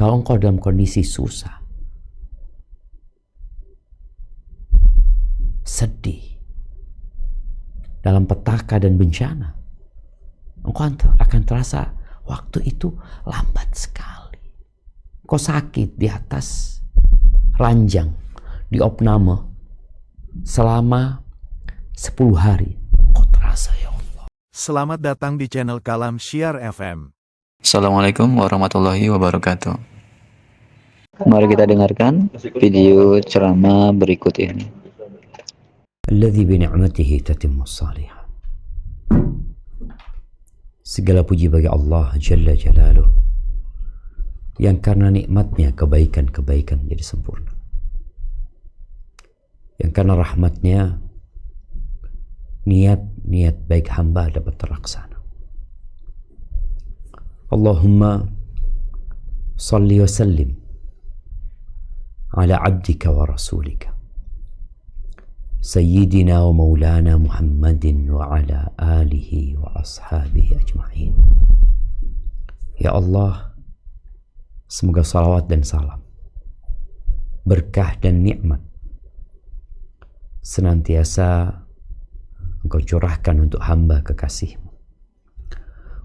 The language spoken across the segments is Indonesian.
Kalau engkau dalam kondisi susah, sedih, dalam petaka dan bencana, engkau akan terasa waktu itu lambat sekali. Engkau sakit di atas ranjang, di opname, selama 10 hari. Engkau terasa, ya Allah. Selamat datang di channel Kalam Syiar FM. Assalamualaikum warahmatullahi wabarakatuh. Mari kita dengarkan video ceramah berikut ini. Alladzi bi ni'matihi tatimmus shalihat. Segala puji bagi Allah Jalla Jalaluh, yang karena nikmatnya kebaikan-kebaikan jadi sempurna, yang karena rahmatnya niat-niat baik hamba dapat terlaksana. Allahumma salli wa sallim ala abdika wa rasulika Sayyidina wa maulana Muhammadin wa ala alihi wa ashabihi ajma'in. Ya Allah, semoga salawat dan salam, berkah dan nikmat senantiasa Engkau curahkan untuk hamba kekasih-Mu,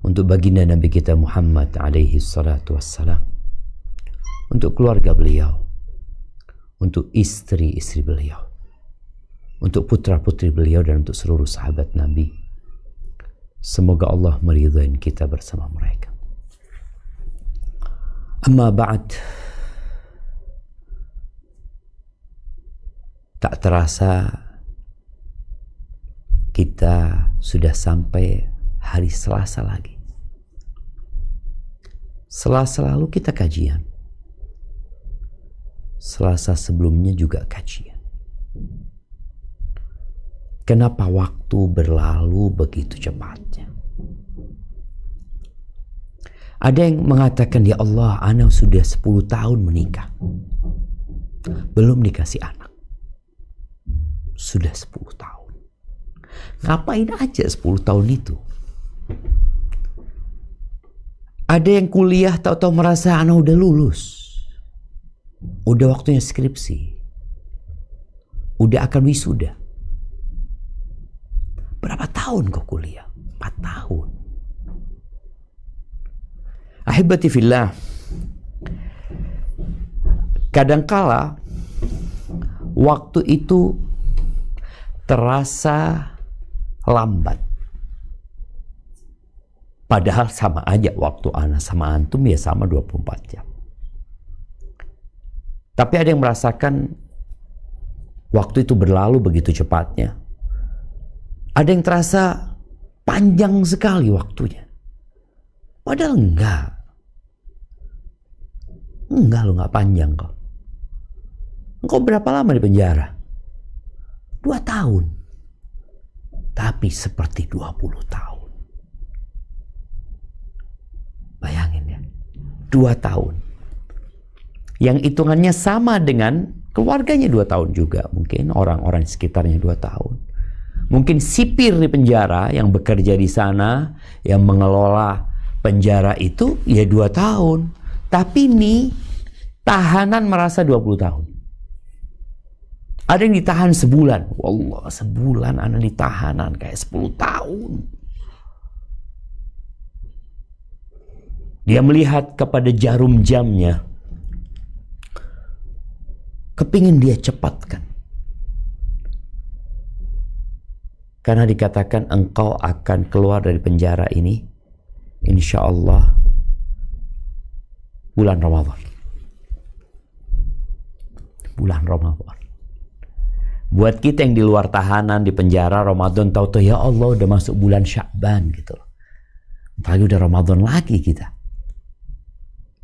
untuk baginda Nabi kita Muhammad alaihi salatu wassalam, untuk keluarga beliau, untuk istri-istri beliau, untuk putra-putri beliau, dan untuk seluruh sahabat Nabi. Semoga Allah meridhai kita bersama mereka. Amma ba'd, tak terasa kita sudah sampai hari Selasa lagi. Selasa lalu kita kajian, Selasa sebelumnya juga kajian. Kenapa waktu berlalu begitu cepatnya? Ada yang mengatakan, ya Allah, ana sudah 10 tahun menikah, belum dikasih anak. Sudah 10 tahun. Ngapain aja 10 tahun itu? Ada yang kuliah tahu-tahu merasa ana udah lulus, udah waktunya skripsi, udah akan wisuda. Berapa tahun kau kuliah? 4 tahun. Ahibati fillah, kadangkala waktu itu terasa lambat. Padahal sama aja waktu ana sama antum, ya sama 24 jam. Tapi ada yang merasakan waktu itu berlalu begitu cepatnya. Ada yang terasa panjang sekali waktunya. Padahal enggak. Enggak, lo enggak panjang kok. Engkau berapa lama di penjara? 2 tahun. Tapi seperti 20 tahun. Bayangin ya, 2 tahun. Yang hitungannya sama dengan keluarganya 2 tahun juga. Mungkin orang-orang di sekitarnya 2 tahun. Mungkin sipir di penjara yang bekerja di sana, yang mengelola penjara itu, ya 2 tahun. Tapi nih, tahanan merasa 20 tahun. Ada yang ditahan sebulan. Wallah, sebulan ana ditahanan kayak 10 tahun. Dia melihat kepada jarum jamnya, kepingin dia cepatkan. Karena dikatakan engkau akan keluar dari penjara ini, insya Allah, bulan Ramadan. Bulan Ramadan. Buat kita yang di luar tahanan, di penjara, Ramadan, tahu-tahu ya Allah udah masuk bulan Sya'ban gitu. Apalagi udah Ramadan lagi kita.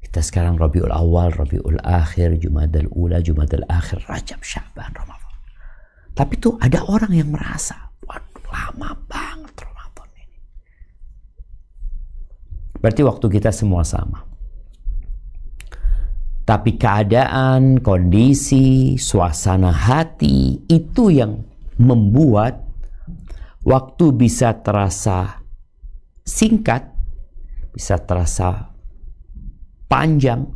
Kita sekarang Rabiul Awal, Rabiul Akhir, Jumadal Ula, Jumadal Akhir, Rajab, Sya'ban, Ramadan. Tapi tuh ada orang yang merasa, waduh lama banget Ramadan ini. Berarti waktu kita semua sama. Tapi keadaan, kondisi, suasana hati itu yang membuat waktu bisa terasa singkat, bisa terasa panjang,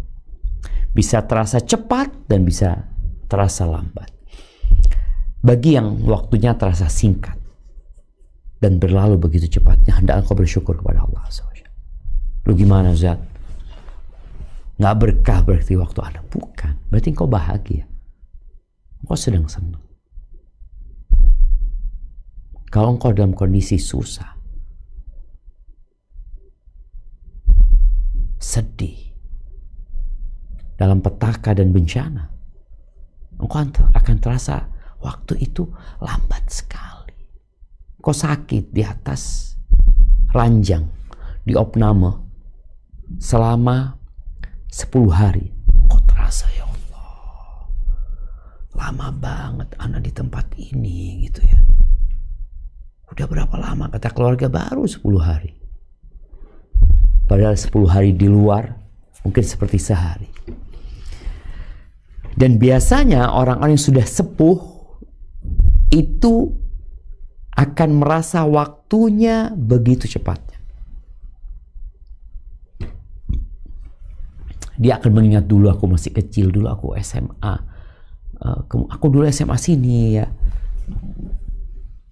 Bisa terasa cepat dan bisa terasa lambat. Bagi yang waktunya terasa singkat dan berlalu begitu cepatnya, hendaklah kau bersyukur kepada Allah SWT. Lu gimana, Zat? Nggak berkah berarti waktu Anda? Bukan. Berarti kau bahagia. Kau sedang senang. Kalau engkau dalam kondisi susah, sedih, dalam petaka dan bencana, engkau akan terasa waktu itu lambat sekali. Kau sakit di atas ranjang, di opname, selama 10 hari. Kau terasa, ya Allah, lama banget anak di tempat ini gitu ya. Udah berapa lama? Kata keluarga, baru 10 hari. Padahal 10 hari di luar mungkin seperti sehari. Dan biasanya orang-orang yang sudah sepuh itu akan merasa waktunya begitu cepatnya. Dia akan mengingat, dulu aku masih kecil, dulu aku SMA. Aku dulu SMA sini ya.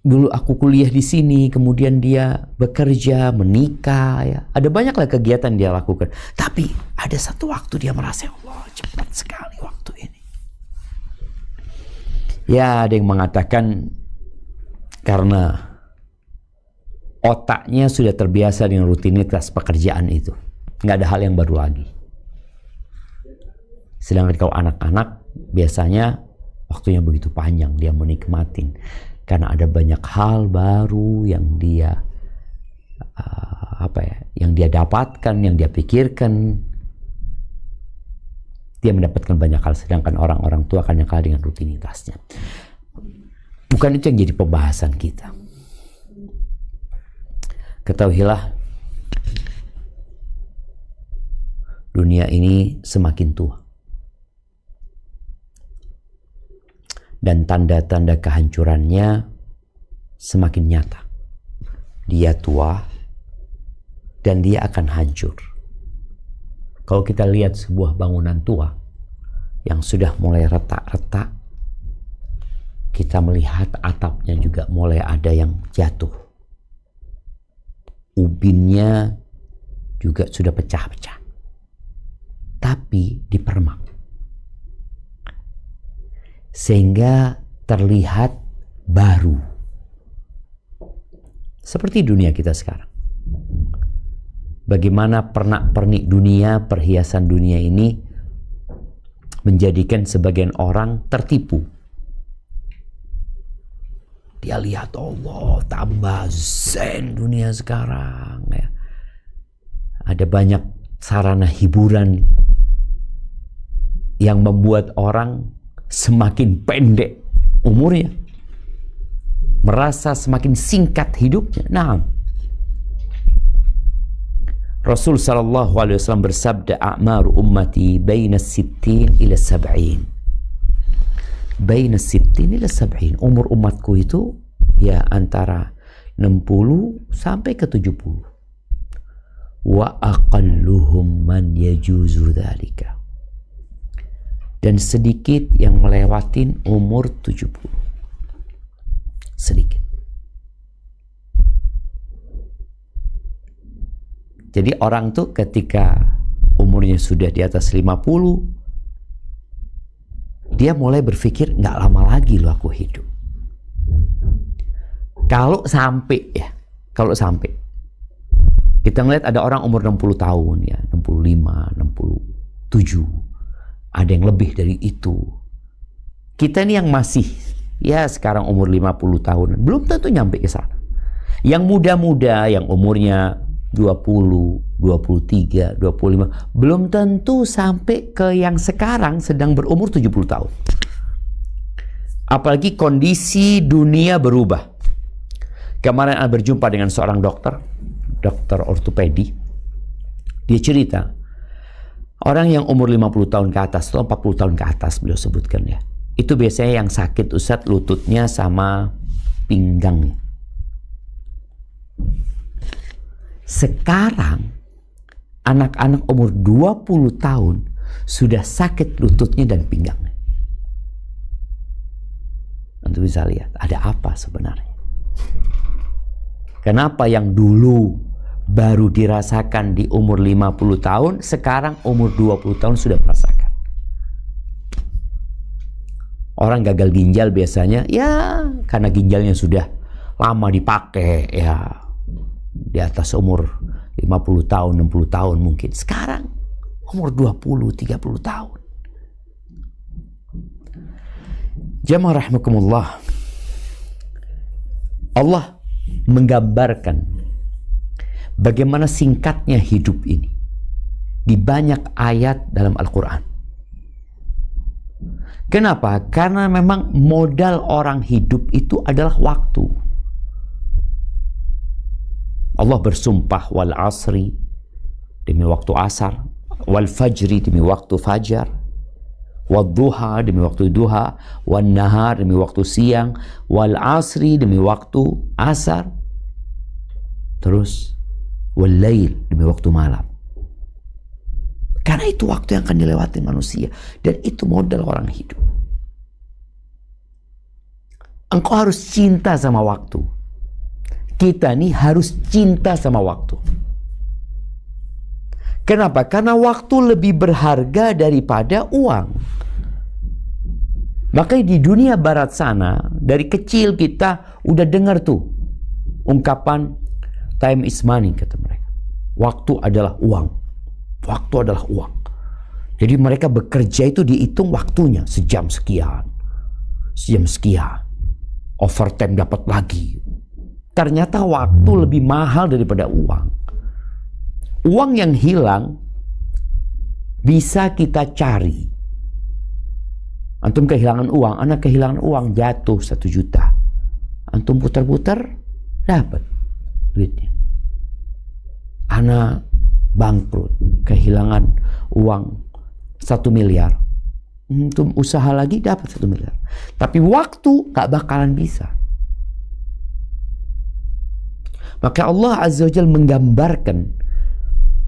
Dulu aku kuliah di sini, kemudian dia bekerja, menikah ya. Ada banyaklah kegiatan dia lakukan. Tapi ada satu waktu dia merasa, Allah, cepat sekali waktu ini. Ya, ada yang mengatakan karena otaknya sudah terbiasa dengan rutinitas pekerjaan itu. Nggak ada hal yang baru lagi. Sedangkan kalau anak-anak biasanya waktunya begitu panjang, dia menikmatin. Karena ada banyak hal baru yang dia yang dia dapatkan, yang dia pikirkan. Dia mendapatkan banyak hal, sedangkan orang-orang tua akan kalah dengan rutinitasnya. Bukan itu yang jadi pembahasan kita. Ketahuilah, dunia ini semakin tua. Dan tanda-tanda kehancurannya semakin nyata. Dia tua dan dia akan hancur. Kalau kita lihat sebuah bangunan tua yang sudah mulai retak-retak, kita melihat atapnya juga mulai ada yang jatuh. Ubinnya juga sudah pecah-pecah. Tapi dipermak. Sehingga terlihat baru. Seperti dunia kita sekarang. Bagaimana pernak-pernik dunia, perhiasan dunia ini menjadikan sebagian orang tertipu. Dia lihat, Allah, tambah zen dunia sekarang ya. Ada banyak sarana hiburan yang membuat orang semakin pendek umurnya, merasa semakin singkat hidupnya. Nah, Rasul sallallahu alaihi wasallam bersabda, "A'maru ummati baina 60 ila 70." Baina 60 ila 70. Umur umatku itu ya antara 60 sampai ke 70. Wa aqalluhum man yajuzu dzalika. Dan sedikit yang melewatin umur 70. Sedikit. Jadi orang tuh ketika umurnya sudah di atas 50, dia mulai berpikir, nggak lama lagi loh aku hidup. Kalau sampai kita ngeliat ada orang umur 60 tahun ya, 65, 67. Ada yang lebih dari itu. Kita ini yang masih ya sekarang umur 50 tahun belum tentu nyampe ke sana. Yang muda-muda yang umurnya 20, 23, 25 belum tentu sampai ke yang sekarang sedang berumur 70 tahun. Apalagi kondisi dunia berubah. Kemarin saya berjumpa dengan seorang dokter ortopedi. Dia cerita, orang yang umur 50 tahun ke atas atau 40 tahun ke atas, beliau sebutkan ya, itu biasanya yang sakit Ustadz lututnya sama pinggangnya. Sekarang anak-anak umur 20 tahun sudah sakit lututnya dan pinggangnya. Anda bisa lihat ada apa sebenarnya. Kenapa yang dulu baru dirasakan di umur 50 tahun, sekarang umur 20 tahun sudah merasakan. Orang gagal ginjal biasanya ya karena ginjalnya sudah lama dipakai, ya di atas umur 50 tahun, 60 tahun mungkin. Sekarang umur 20, 30 tahun. Jamaah rahimakumullah. Allah menggambarkan bagaimana singkatnya hidup ini di banyak ayat dalam Al-Quran. Kenapa? Karena memang modal orang hidup itu adalah waktu. Allah bersumpah wal asri demi waktu asar, wal fajri demi waktu fajar, wal duha demi waktu duha, wal nahar demi waktu siang, wal asri demi waktu asar, terus wal lail demi waktu malam. Karena itu waktu yang akan dilewati manusia. Dan itu modal orang hidup. Engkau harus cinta sama waktu. Kita nih harus cinta sama waktu. Kenapa? Karena waktu lebih berharga daripada uang. Makanya di dunia barat sana, dari kecil kita udah dengar tuh ungkapan time is money, kata mereka. Waktu adalah uang. Waktu adalah uang. Jadi mereka bekerja itu dihitung waktunya. Sejam sekian. Sejam sekian. Overtime dapat lagi. Ternyata waktu lebih mahal daripada uang. Uang yang hilang bisa kita cari. Antum kehilangan uang, anak kehilangan uang, jatuh 1 juta. Antum putar-putar, dapat duitnya. Anak bangkrut, kehilangan uang 1 miliar. Antum usaha lagi dapat 1 miliar. Tapi waktu gak bakalan bisa. Maka Allah Azza wa Jalla menggambarkan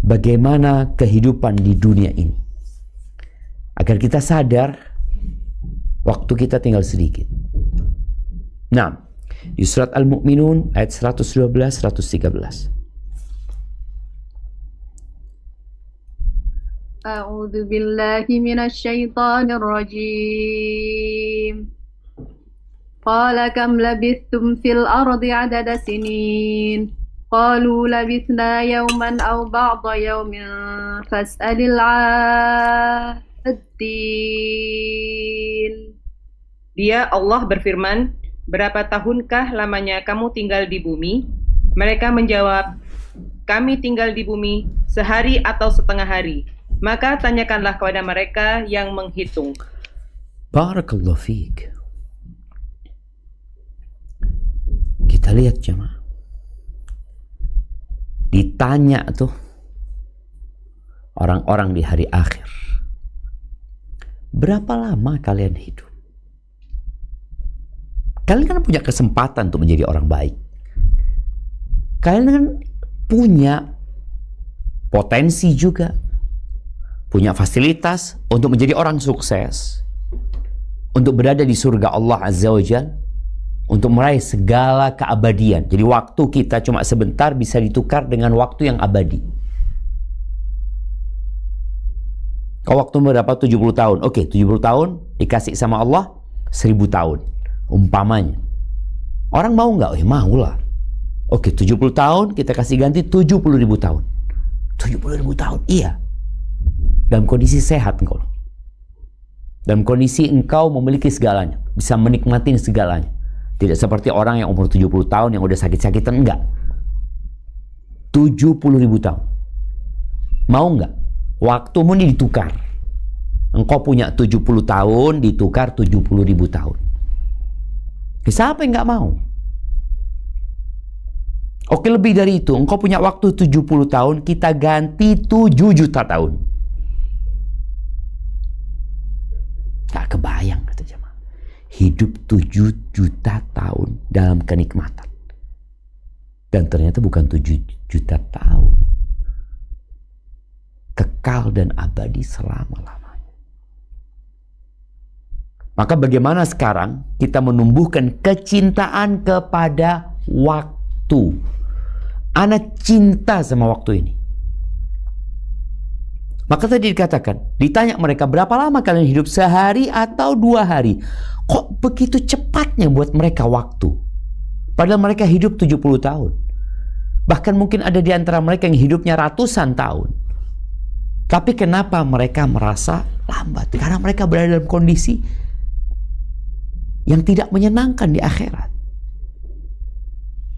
bagaimana kehidupan di dunia ini. Agar kita sadar waktu kita tinggal sedikit. Nah, di surat Al-Mu'minun ayat 112, 113. A'udzu billahi minasy syaithanir rajim. Qala kam labithtum fil ardi 'adada sinin. Qalu labithna yawman aw ba'da yawmin fas'alil 'addin. Dia Allah berfirman, berapa tahunkah lamanya kamu tinggal di bumi? Mereka menjawab, kami tinggal di bumi sehari atau setengah hari. Maka tanyakanlah kepada mereka yang menghitung. Barakallahu fiik. Kita lihat jemaah. Ditanya tuh orang-orang di hari akhir. Berapa lama kalian hidup? Kalian kan punya kesempatan untuk menjadi orang baik. Kalian kan punya potensi juga. Punya fasilitas untuk menjadi orang sukses. Untuk berada di surga Allah Azza wa Jalla. Untuk meraih segala keabadian. Jadi waktu kita cuma sebentar bisa ditukar dengan waktu yang abadi. Kalau waktu berapa? 70 tahun. Oke, 70 tahun dikasih sama Allah 1000 tahun. Umpamanya. Orang mau nggak? Mau lah. Oke, 70 tahun kita kasih ganti 70.000 tahun. 70.000 tahun, iya. Dalam kondisi sehat engkau. Dalam kondisi engkau memiliki segalanya. Bisa menikmati segalanya. Tidak seperti orang yang umur 70 tahun yang udah sakit-sakitan, enggak. 70.000 tahun. Mau enggak? Waktumu ini ditukar. Engkau punya 70 tahun, ditukar 70.000 tahun. Siapa yang enggak mau? Oke, lebih dari itu. Engkau punya waktu 70 tahun, kita ganti 7 juta tahun. Gak kebayang, kata jemaah. Hidup 7 juta tahun dalam kenikmatan. Dan ternyata bukan 7 juta tahun. kekal dan abadi selama-lamanya. Maka bagaimana sekarang kita menumbuhkan kecintaan kepada waktu? Ana cinta sama waktu ini. Maka tadi dikatakan, ditanya mereka, berapa lama kalian hidup, sehari atau 2 hari? Kok begitu cepatnya buat mereka waktu? Padahal mereka hidup 70 tahun. Bahkan mungkin ada di antara mereka yang hidupnya ratusan tahun. Tapi kenapa mereka merasa lambat? Karena mereka berada dalam kondisi yang tidak menyenangkan di akhirat.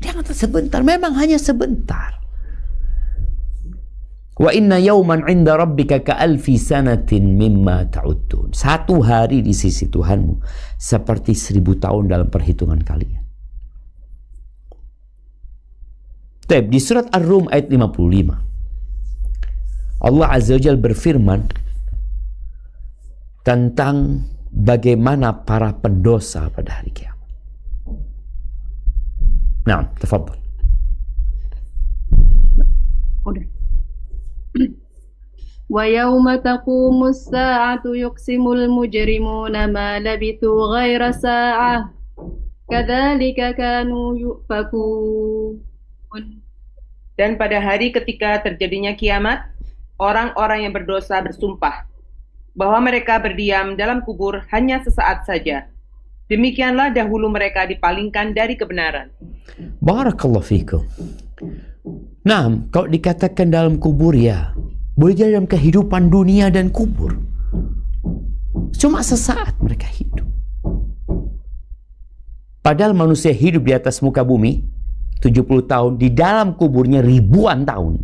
Jangan sebentar, memang hanya sebentar. Wa inna yawman 'inda rabbika ka'alfi sanatin mimma ta'uddun. 1 hari di sisi Tuhanmu seperti 1000 tahun dalam perhitungan kalian. Di surat Ar-Rum ayat 55. Allah Azza wa Jalla berfirman tentang bagaimana para pendosa pada hari kiamat. Nah, tafadhal. Udah. Wa yawma taqumus sa'atu yuqsimul mujrimuna ma labithu ghaira sa'ah kadzalika kanu yufakun. Dan pada hari ketika terjadinya kiamat, orang-orang yang berdosa bersumpah bahwa mereka berdiam dalam kubur hanya sesaat saja. Demikianlah dahulu mereka dipalingkan dari kebenaran. Barakallahu fikum. Nah, kalau dikatakan dalam kubur, ya boleh jadi dalam kehidupan dunia dan kubur. Cuma sesaat mereka hidup. Padahal manusia hidup di atas muka bumi 70 tahun, di dalam kuburnya ribuan tahun.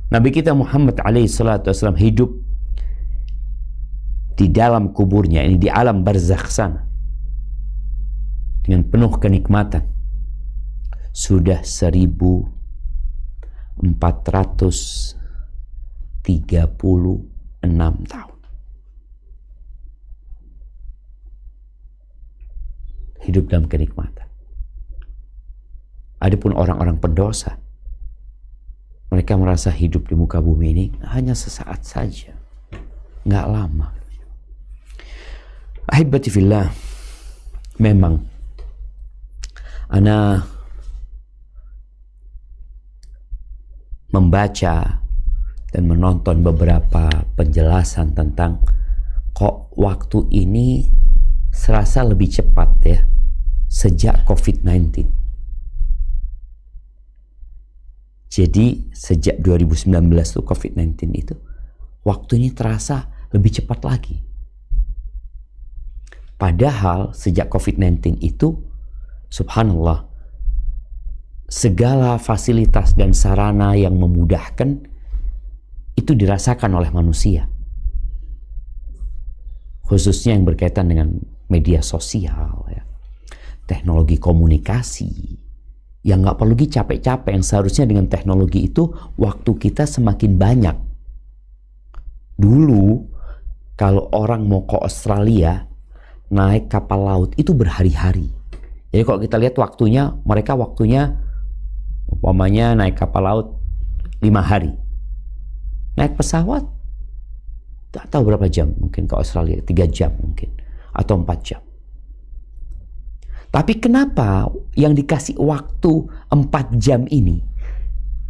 Nabi kita Muhammad SAW hidup di dalam kuburnya, ini di alam barzakh sana, dengan penuh kenikmatan. Sudah 1436 tahun. Hidup dalam kenikmatan. Adapun orang-orang pendosa, mereka merasa hidup di muka bumi ini hanya sesaat saja, nggak lama. Ahibati fillah, memang ana membaca dan menonton beberapa penjelasan tentang kok waktu ini serasa lebih cepat ya sejak COVID-19. Jadi sejak 2019 tuh COVID-19 itu, waktu ini terasa lebih cepat lagi. Padahal sejak COVID-19 itu, subhanallah, segala fasilitas dan sarana yang memudahkan itu dirasakan oleh manusia. Khususnya yang berkaitan dengan media sosial, ya, teknologi komunikasi, yang nggak perlu lagi capek-capek, yang seharusnya dengan teknologi itu waktu kita semakin banyak. Dulu kalau orang mau ke Australia naik kapal laut itu berhari-hari. Jadi kalau kita lihat waktunya, mereka waktunya umpamanya naik kapal laut 5 hari. Naik pesawat tak tahu berapa jam, mungkin ke Australia 3 jam mungkin atau 4 jam. Tapi kenapa yang dikasih waktu 4 jam ini,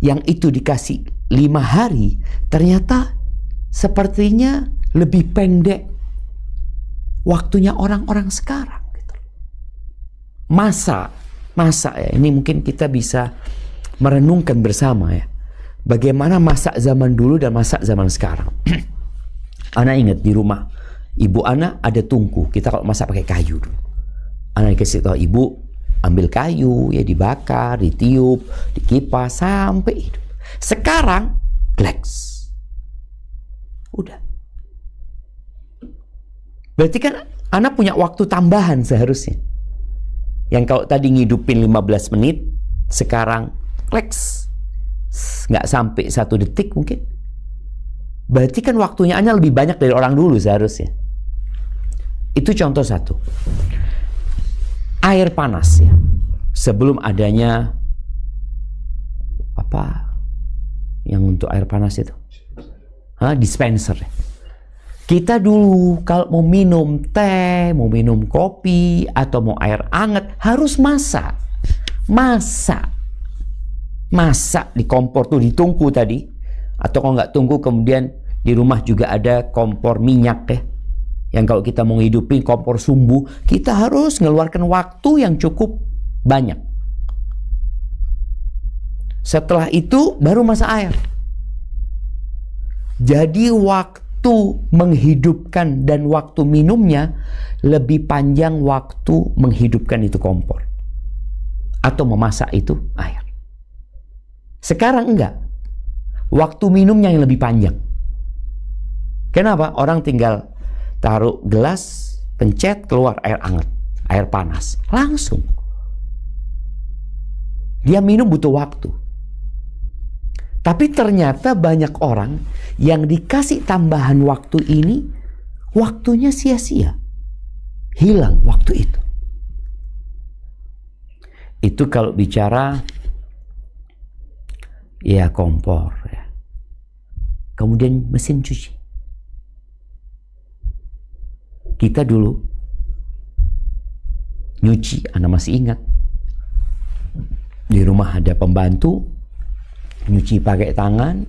yang itu dikasih 5 hari, ternyata sepertinya lebih pendek waktunya orang-orang sekarang. Gitu. Masa ya, ini mungkin kita bisa merenungkan bersama ya, bagaimana masa zaman dulu dan masa zaman sekarang. Ana ingat di rumah ibu Ana ada tungku, kita kalau masak pakai kayu dulu. Ana dikasih tahu ibu, ambil kayu, ya dibakar, ditiup, dikipas sampai hidup. Sekarang, gleks. Udah. Berarti kan Ana punya waktu tambahan seharusnya. Yang kalau tadi ngidupin 15 menit, sekarang gleks. Nggak sampai 1 detik mungkin. Berarti kan waktunya Ana lebih banyak dari orang dulu seharusnya. Itu contoh satu. Air panas ya, sebelum adanya yang untuk air panas itu? Dispenser. Kita dulu kalau mau minum teh, mau minum kopi, atau mau air hangat, harus masak. Masak di kompor tuh, ditungku tadi. Atau kalau nggak tunggu, kemudian di rumah juga ada kompor minyak ya. Yang kalau kita mau hidupin kompor sumbu, kita harus mengeluarkan waktu yang cukup banyak. Setelah itu baru masak air. Jadi waktu menghidupkan dan waktu minumnya lebih panjang waktu menghidupkan itu kompor atau memasak itu air. Sekarang enggak. Waktu minumnya yang lebih panjang. Kenapa? Orang tinggal taruh gelas, pencet, keluar air hangat, air panas. Langsung. Dia minum butuh waktu. Tapi ternyata banyak orang yang dikasih tambahan waktu ini, waktunya sia-sia. Hilang waktu itu. Itu kalau bicara ya kompor ya. Kemudian mesin cuci. Kita dulu nyuci, Anda masih ingat, di rumah ada pembantu nyuci pakai tangan,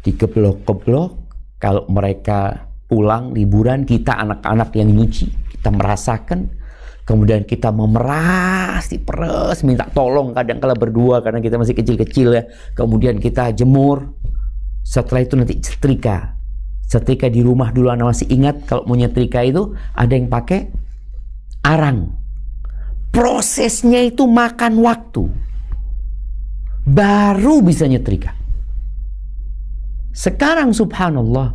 dikeblok-keblok. Kalau mereka pulang liburan, kita anak-anak yang nyuci, kita merasakan. Kemudian kita memeras, diperes, minta tolong kadang-kala berdua karena kita masih kecil-kecil ya. Kemudian kita jemur. Setelah itu nanti setrika. Setrika di rumah dulu, Anda masih ingat kalau mau nyetrika itu ada yang pakai arang. Prosesnya itu makan waktu. Baru bisa nyetrika. Sekarang subhanallah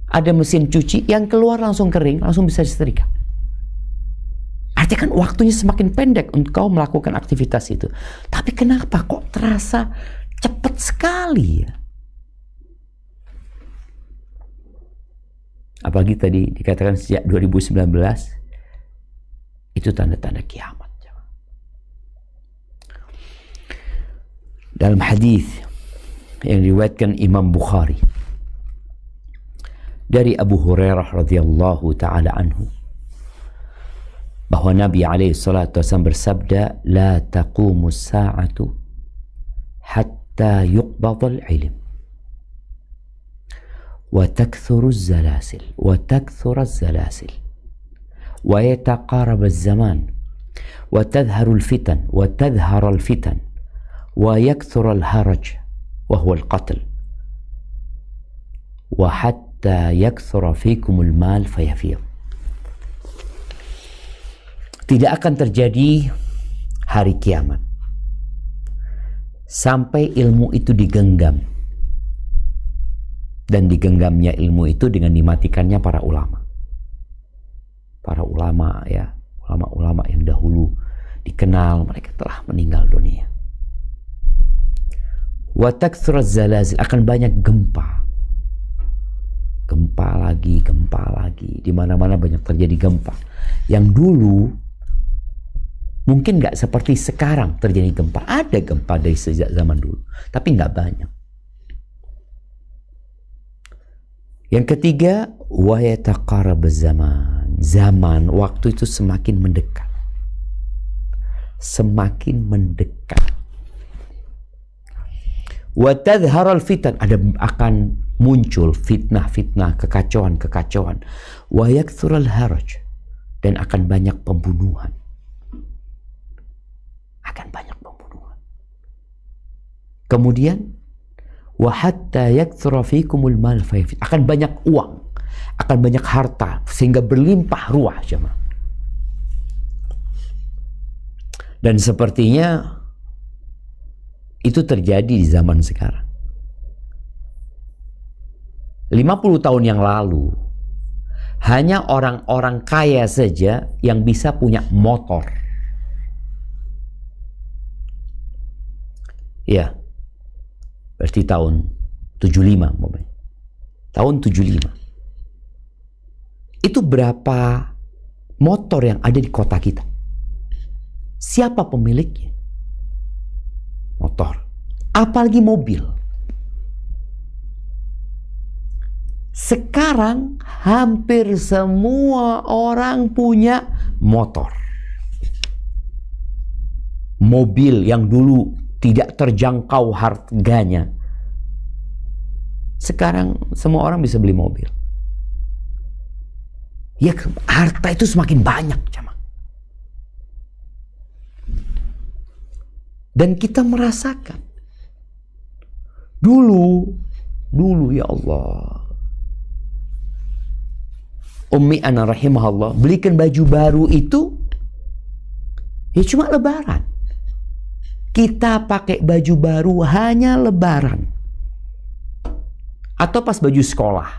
ada mesin cuci yang keluar langsung kering, langsung bisa disetrika. Artinya kan waktunya semakin pendek untuk kau melakukan aktivitas itu. Tapi kenapa kok terasa cepat sekali ya? Apalagi tadi dikatakan sejak 2019 itu tanda-tanda kiamat. Dalam hadis yang diriwayatkan Imam Bukhari dari Abu Hurairah radhiyallahu taala anhu bahwa Nabi alaihi salatu wasallam bersabda, la taqumu as-sa'atu hatta yuqbadha al-ilm wa takthuru az-zalasil wa takthura az-zalasil wa yataqarab az-zaman wa tadhharu al-fitan wa tadhhara al-fitan wa yakthura al-haraj wa huwa al-qatl wa hatta yakthura fikum al-mal fayafid. Tidak akan terjadi hari kiamat sampai ilmu itu digenggam, dan digenggamnya ilmu itu dengan dimatikannya para ulama. Para ulama ya, ulama-ulama yang dahulu dikenal, mereka telah meninggal dunia. Wa takthura zalazil, akan banyak gempa. Gempa lagi. Di mana-mana banyak terjadi gempa. Yang dulu mungkin nggak seperti sekarang terjadi gempa. Ada gempa dari sejak zaman dulu, tapi nggak banyak. Yang ketiga, wa yataqarab zaman. Zaman, waktu itu semakin mendekat. Semakin mendekat. Wa tadhharal fitan, akan muncul fitnah-fitnah, kekacauan-kekacauan. Wa yakthural haraj, dan akan banyak pembunuhan. Akan banyak pembunuhan. Kemudian wa hatta yakthura fikumul mal fayafid, akan banyak uang, akan banyak harta sehingga berlimpah ruah jemaah. Dan sepertinya itu terjadi di zaman sekarang. 50 tahun yang lalu hanya orang-orang kaya saja yang bisa punya motor. Ya, berarti tahun 75 momennya. Tahun 75. Itu berapa motor yang ada di kota kita? Siapa pemiliknya? Motor. Apalagi mobil. Sekarang hampir semua orang punya motor. Mobil yang dulu tidak terjangkau harganya. Sekarang semua orang bisa beli mobil. Ya, harta itu semakin banyak, jemaah. Dan kita merasakan. Dulu ya Allah. Ummi ana rahimahullah belikan baju baru itu ya cuma lebaran. Kita pakai baju baru hanya lebaran. Atau pas baju sekolah.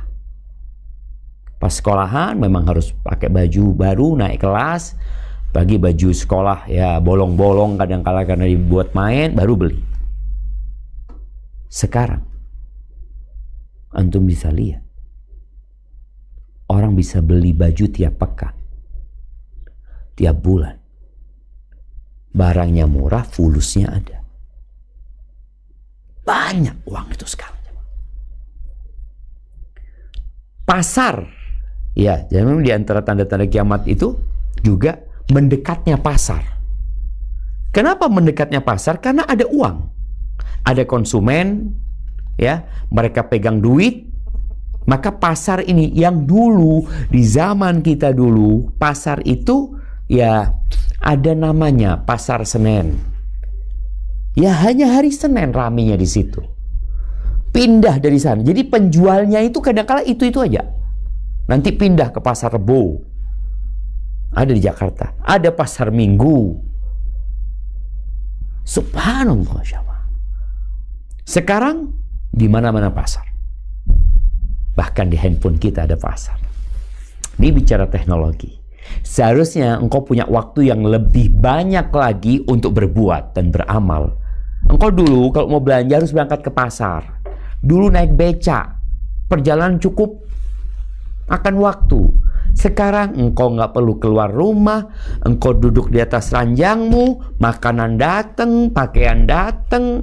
Pas sekolahan memang harus pakai baju baru naik kelas. Bagi baju sekolah ya bolong-bolong kadang-kala karena dibuat main baru beli. Sekarang antum bisa lihat. Orang bisa beli baju tiap pekan, tiap bulan. Barangnya murah, fulusnya ada. Banyak uang itu sekarang. Pasar, ya, jadi memang di antara tanda-tanda kiamat itu juga mendekatnya pasar. Kenapa mendekatnya pasar? Karena ada uang, ada konsumen, ya, mereka pegang duit. Maka pasar ini yang dulu di zaman kita dulu pasar itu ya ada namanya Pasar Senen. Ya hanya hari Senin raminya di situ. Pindah dari sana. Jadi penjualnya itu kadang-kala itu aja. Nanti pindah ke Pasar Rebo. Ada di Jakarta. Ada Pasar Minggu. Subhanallah. Sekarang di mana-mana pasar. Bahkan di handphone kita ada pasar. Ini bicara teknologi. Seharusnya engkau punya waktu yang lebih banyak lagi untuk berbuat dan beramal. Engkau dulu kalau mau belanja harus berangkat ke pasar. Dulu naik beca. Perjalanan cukup akan waktu. Sekarang engkau nggak perlu keluar rumah. Engkau duduk di atas ranjangmu. Makanan datang, pakaian datang,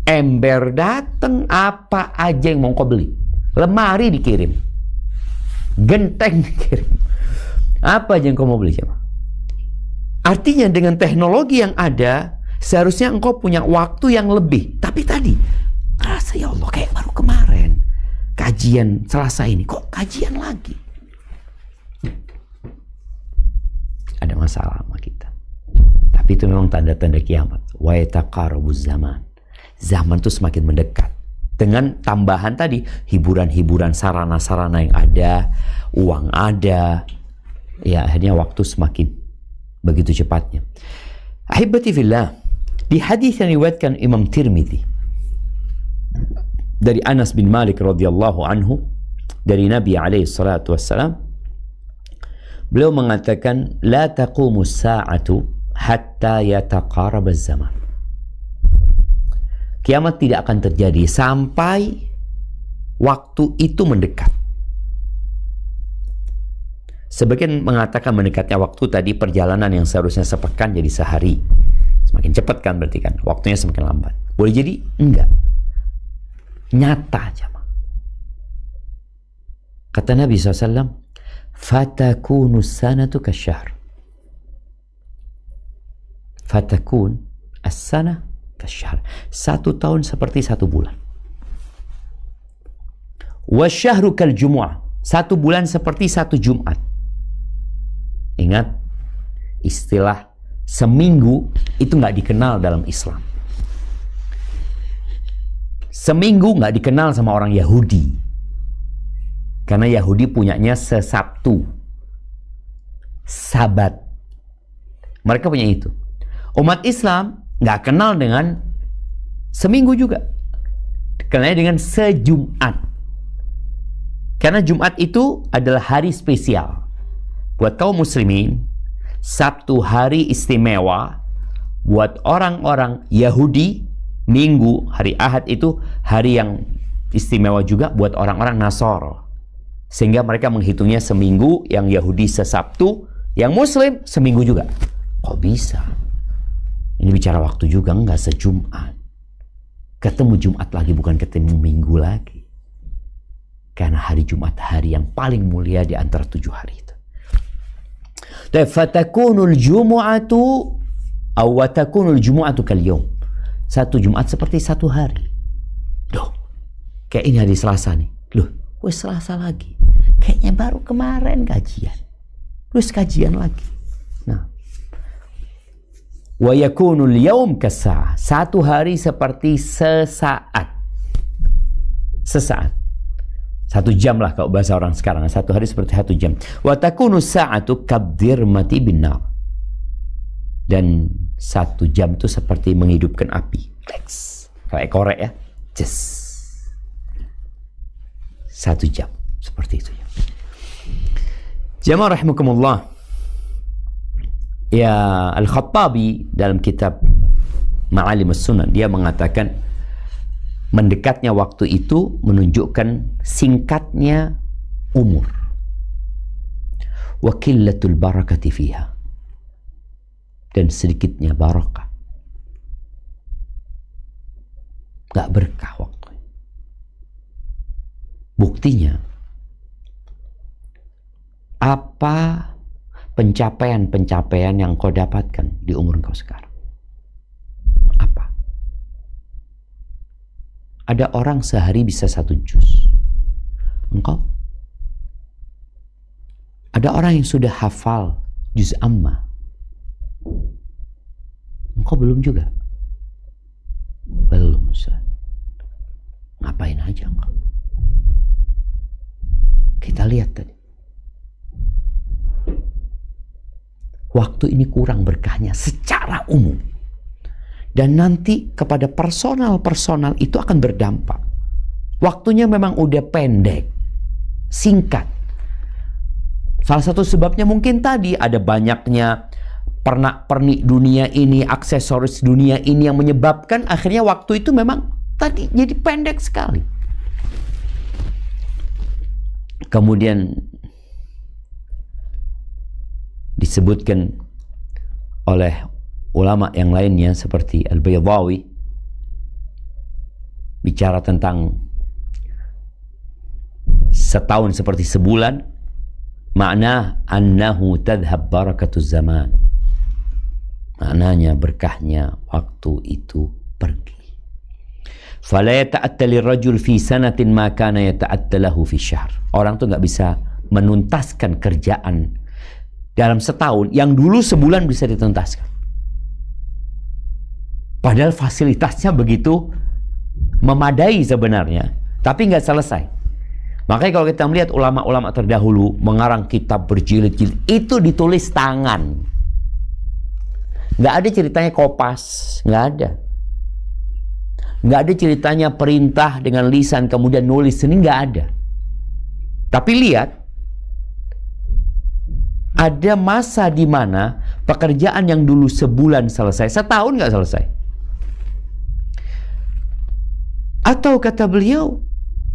ember datang. Apa aja yang mau engkau beli. Lemari dikirim, genteng dikirim, apa aja yang kau mau beli coba. Artinya dengan teknologi yang ada, seharusnya engkau punya waktu yang lebih. Tapi tadi, rasa ya Allah kayak baru kemarin kajian Selasa ini, kok kajian lagi? Ada masalah sama kita. Tapi itu memang tanda-tanda kiamat. Wa yataqarabuz zaman. Zaman itu semakin mendekat. Dengan tambahan tadi, hiburan-hiburan sarana-sarana yang ada, uang ada, ya akhirnya waktu semakin begitu cepatnya. Ahibati fillah, di hadis yang diriwayatkan Imam Tirmidzi dari Anas bin Malik radhiyallahu anhu dari Nabi alaihi salatu wassalam, beliau mengatakan, la taqumu as-sa'atu hatta yataqarab az-zaman. Kiamat tidak akan terjadi sampai waktu itu mendekat. Sebagian mengatakan mendekatnya waktu tadi perjalanan yang seharusnya sepekan jadi sehari. Semakin cepat kan berarti kan, waktunya semakin lambat. Boleh jadi enggak. Nyata aja. Kata Nabi SAW, fatakunu sanatu kasyahr. Fatakun as-sana kasyahr. 1 tahun seperti 1 bulan. Wasyahru kal jumu'ah. 1 bulan seperti 1 Jumat. Ingat, istilah seminggu itu nggak dikenal dalam Islam. Seminggu nggak dikenal sama orang Yahudi. Karena Yahudi punyanya sesabtu. Sabat. Mereka punya itu. Umat Islam nggak kenal dengan seminggu juga. Kenalnya dengan sejumat. Karena Jumat itu adalah hari spesial. Buat kaum muslimin, Sabtu hari istimewa. Buat orang-orang Yahudi, Minggu, hari Ahad itu hari yang istimewa juga buat orang-orang Nasara. Sehingga mereka menghitungnya seminggu, yang Yahudi sesabtu, yang Muslim seminggu juga. Kok bisa? Ini bicara waktu juga, enggak sejumat. Ketemu Jumat lagi, bukan ketemu Minggu lagi. Karena Karena hari Jumat hari yang paling mulia di antara 7 hari itu. Fatakunul jumu'atu aw watakunul jumu'atu kal yaum. Satu Jumat seperti satu hari. Loh, kayak ini hari Selasa nih. Loh, wes Selasa lagi. Kayaknya baru kemarin kajian. Terus kajian lagi. Nah, wa yakunul yaum kasa'ah. Satu hari seperti sesaat. Sesaat. 1 jam lah kalau bahasa orang sekarang. Satu hari seperti 1 jam. Wa takunu sa'atu kadirmati binnar. Dan 1 jam itu seperti menghidupkan api. Kayak korek ya. Ces. 1 jam. Seperti itu ya. Jamaah rahimakumullah. Ya, Al-Khattabi dalam kitab Ma'alimus Sunan, dia mengatakan mendekatnya waktu itu menunjukkan singkatnya umur. Wa qillatul barakati fiha. Dan sedikitnya barakah. Gak berkah waktu. Buktinya, apa pencapaian-pencapaian yang kau dapatkan di umur kau sekarang? Apa? Ada orang sehari bisa 1 juz. Engkau? Ada orang yang sudah hafal juz amma. Engkau belum juga? Belum, Ustaz. Ngapain aja engkau? Kita lihat tadi. Waktu ini kurang berkahnya secara umum. Dan nanti kepada personal-personal itu akan berdampak. Waktunya memang udah pendek, singkat. Salah satu sebabnya mungkin tadi ada banyaknya pernak-pernik dunia ini, aksesoris dunia ini yang menyebabkan akhirnya waktu itu memang tadi jadi pendek sekali. Kemudian disebutkan oleh ulama yang lainnya seperti Al-Baydawi bicara tentang setahun seperti sebulan, makna annahu tadhhab barakatuz zaman. Maknanya berkahnya waktu itu pergi. Fala yata'atta lirajul fi sanatin ma kana yata'atta lahu fi syahr. Orang tuh nggak bisa menuntaskan kerjaan dalam setahun yang dulu sebulan bisa dituntaskan. Padahal fasilitasnya begitu memadai sebenarnya, tapi nggak selesai. Makanya kalau kita melihat ulama-ulama terdahulu mengarang kitab berjilid-jilid, itu ditulis tangan. Nggak ada ceritanya kopas, nggak ada. Nggak ada ceritanya perintah dengan lisan kemudian nulis, ini nggak ada. Tapi lihat, ada masa di mana pekerjaan yang dulu sebulan selesai, setahun nggak selesai. Atau kata beliau,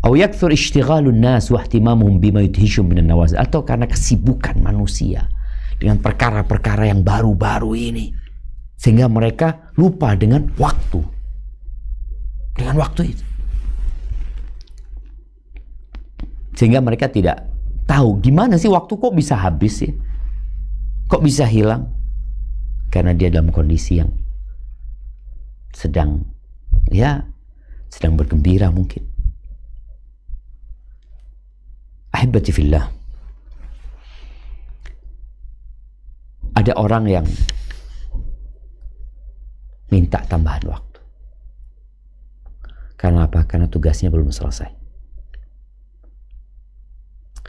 atau yakthur ishtighalun nas wa ihtimamuhum bima yudhishum minan nawazil, atau karena kesibukan manusia dengan perkara-perkara yang baru-baru ini sehingga mereka lupa dengan waktu. Dengan waktu itu. Sehingga mereka tidak tahu gimana sih waktu kok bisa habis ya? Kok bisa hilang? Karena dia dalam kondisi yang sedang bergembira mungkin. Ahibati fillah. Ada orang yang minta tambahan waktu. Karena apa? Karena tugasnya belum selesai.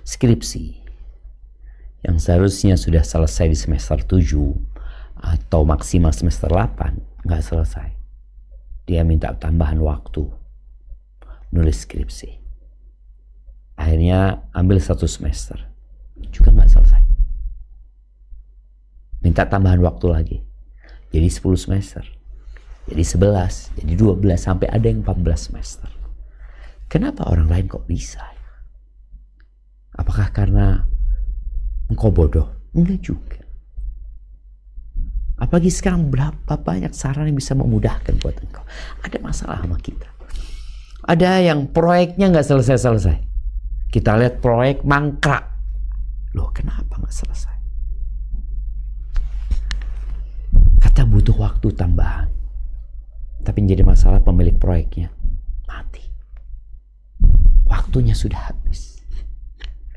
Skripsi yang seharusnya sudah selesai di semester 7 atau maksimal semester 8 nggak selesai. Dia minta tambahan waktu nulis skripsi. Akhirnya ambil 1 semester juga nggak selesai. Minta tambahan waktu lagi. Jadi 10 semester. Jadi 11, jadi 12, sampai ada yang 14 semester. Kenapa orang lain kok bisa? Apakah karena engkau bodoh? Enggak juga. Apalagi sekarang berapa banyak saran yang bisa memudahkan buat engkau. Ada masalah sama kita. Ada yang proyeknya nggak selesai-selesai. Kita lihat proyek mangkrak. Loh, kenapa nggak selesai? Kata butuh waktu tambahan. Tapi jadi masalah pemilik proyeknya mati. Waktunya sudah habis.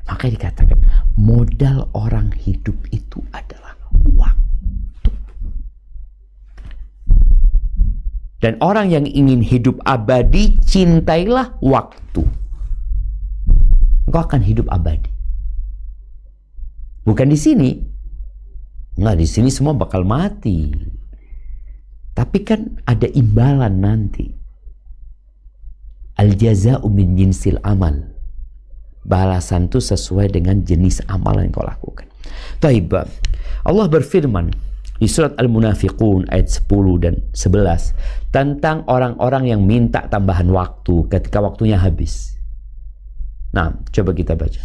Makanya dikatakan modal orang hidup itu adalah waktu. Dan orang yang ingin hidup abadi, cintailah waktu. Engkau akan hidup abadi. Bukan di sini. Nggak, di sini semua bakal mati. Tapi kan ada imbalan nanti. Al-jaza'u min jinsil amal. Balasan itu sesuai dengan jenis amal yang kau lakukan. Taib. Allah berfirman di surat Al-Munafiqun ayat 10 dan 11 tentang orang-orang yang minta tambahan waktu ketika waktunya habis. Nah, coba kita baca.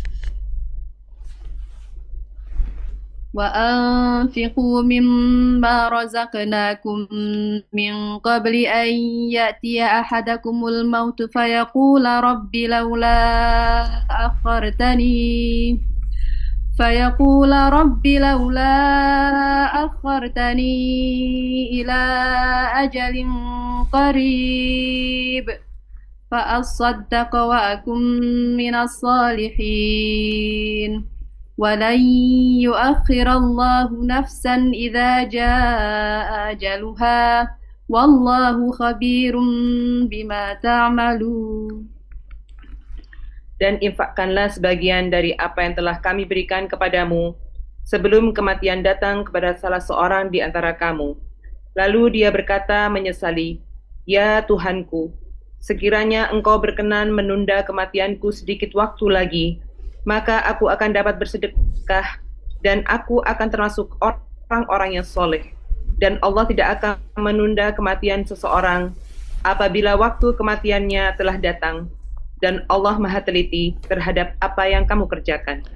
وأنفقوا مما رزقناكم من قبل أن يأتي أحدكم الموت فيقول رب لولا أخرتني إلى أجل قريب فأصدق وأكن من الصالحين ولن يؤخر الله نفسا إذا جاء أجلها والله خبير بما تعملون. Dan infakkanlah sebagian dari apa yang telah kami berikan kepadamu sebelum kematian datang kepada salah seorang di antara kamu. Lalu dia berkata menyesali, "Ya Tuhanku, sekiranya Engkau berkenan menunda kematianku sedikit waktu lagi, maka aku akan dapat bersedekah dan aku akan termasuk orang-orang yang soleh. Dan Allah tidak akan menunda kematian seseorang apabila waktu kematiannya telah datang. Dan Allah Maha teliti terhadap apa yang kamu kerjakan."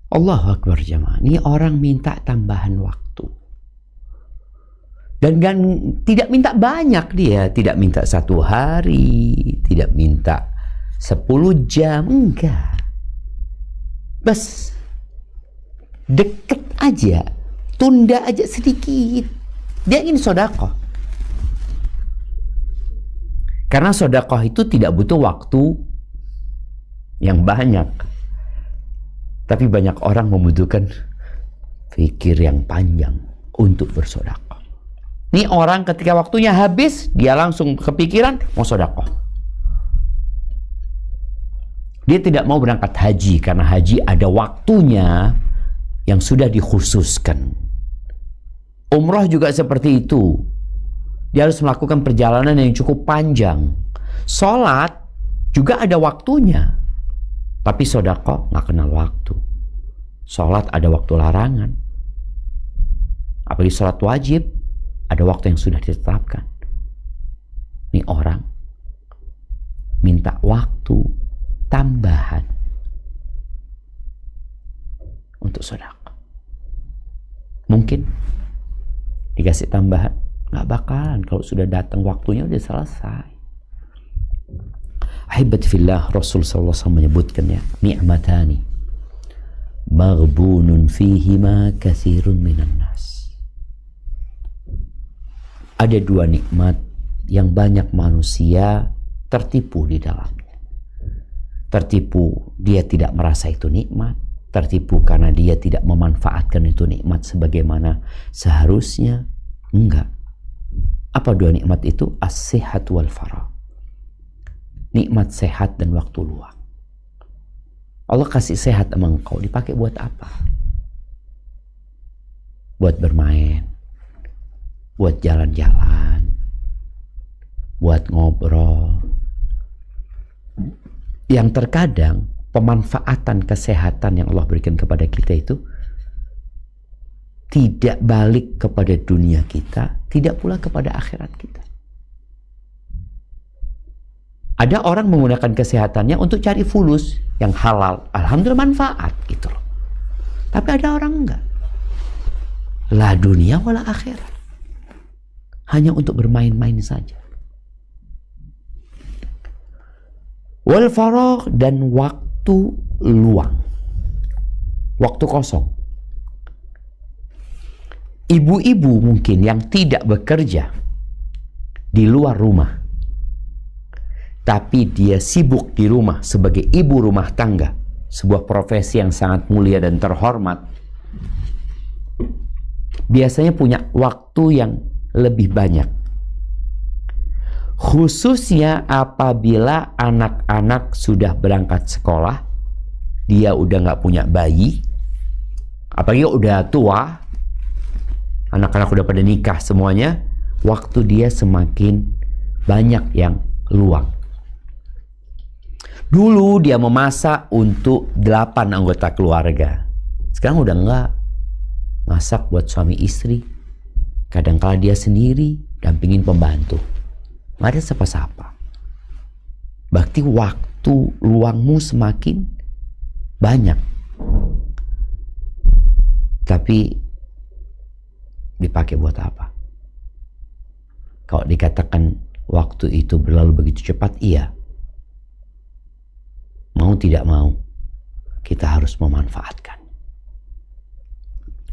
Allahu Akbar jemaah. Ini orang minta tambahan waktu. Dan tidak minta banyak dia. Tidak minta 1 hari. Tidak minta 10 jam. Enggak. Bas. Deket aja. Tunda aja sedikit. Dia ingin sedekah. Karena sedekah itu tidak butuh waktu yang banyak. Tapi banyak orang membutuhkan fikir yang panjang untuk bersedekah. Ini orang ketika waktunya habis, dia langsung kepikiran mau sedekah. Dia tidak mau berangkat haji karena haji ada waktunya yang sudah dikhususkan. Umrah juga seperti itu. Dia harus melakukan perjalanan yang cukup panjang. Sholat juga ada waktunya. Tapi sedekah nggak kenal waktu. Sholat ada waktu larangan. Apalagi sholat wajib, ada waktu yang sudah ditetapkan. Ini orang minta waktu tambahan untuk sedekah. Mungkin dikasih tambahan, nggak bakalan kalau sudah datang waktunya udah selesai. Ahibat fillah, Rasul sallallahu alaihi wasallam menyebutkan ya, ni'matani maghbunun fihima katsirun minan nas. Ada 2 nikmat yang banyak manusia tertipu di dalamnya. Tertipu, dia tidak merasa itu nikmat. Tertipu karena dia tidak memanfaatkan itu nikmat sebagaimana seharusnya. Enggak. Apa 2 nikmat itu? As-sihat wal faragh. Nikmat sehat dan waktu luang. Allah kasih sehat sama engkau, dipakai buat apa? Buat bermain, buat jalan-jalan, buat ngobrol. Yang terkadang pemanfaatan kesehatan yang Allah berikan kepada kita itu tidak balik kepada dunia kita, tidak pula kepada akhirat kita. Ada orang menggunakan kesehatannya untuk cari fulus yang halal. Alhamdulillah manfaat gitu loh. Tapi ada orang enggak. La dunia wala akhirat. Hanya untuk bermain-main saja. Wal faragh dan waktu waktu luang, waktu kosong. Ibu-ibu mungkin yang tidak bekerja di luar rumah, tapi dia sibuk di rumah sebagai ibu rumah tangga, sebuah profesi yang sangat mulia dan terhormat, biasanya punya waktu yang lebih banyak. Khususnya apabila anak-anak sudah berangkat sekolah, dia udah nggak punya bayi, apalagi udah tua, anak-anak udah pada nikah semuanya, waktu dia semakin banyak yang luang. Dulu dia memasak untuk 8 anggota keluarga. Sekarang udah enggak. Masak buat suami istri. Kadang-kala dia sendiri, dampingin pembantu. Nggak ada siapa-siapa. Berarti waktu luangmu semakin banyak. Tapi dipakai buat apa? Kalau dikatakan waktu itu berlalu begitu cepat, iya. Mau tidak mau, kita harus memanfaatkan.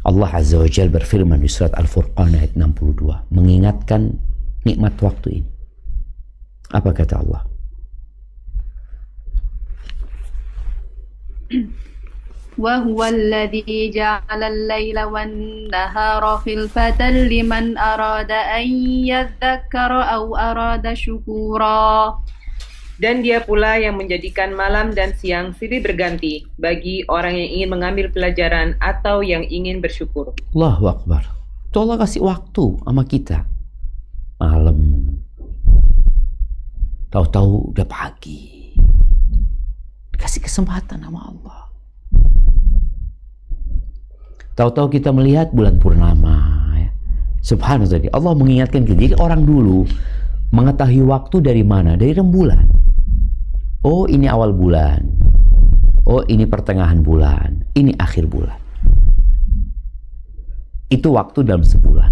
Allah Azza wa Jalla berfirman di surat Al-Furqan ayat 62, mengingatkan nikmat waktu ini. Apa kata Allah? وهو الذي جعل الليل والنهار خلفة لمن أراد أن يذكر أو أراد شكورا. Dan dia pula yang menjadikan malam dan siang silih berganti bagi orang yang ingin mengambil pelajaran atau yang ingin bersyukur. Allahu Akbar. Itu Allah kasih waktu sama kita. Malam. Tahu-tahu udah pagi. Kasih kesempatan sama Allah. Tahu-tahu kita melihat bulan purnama. Ya. Subhanallah. Allah mengingatkan kita. Jadi orang dulu mengetahui waktu dari mana? Dari rembulan. Oh, ini awal bulan. Oh, ini pertengahan bulan. Ini akhir bulan. Itu waktu dalam sebulan.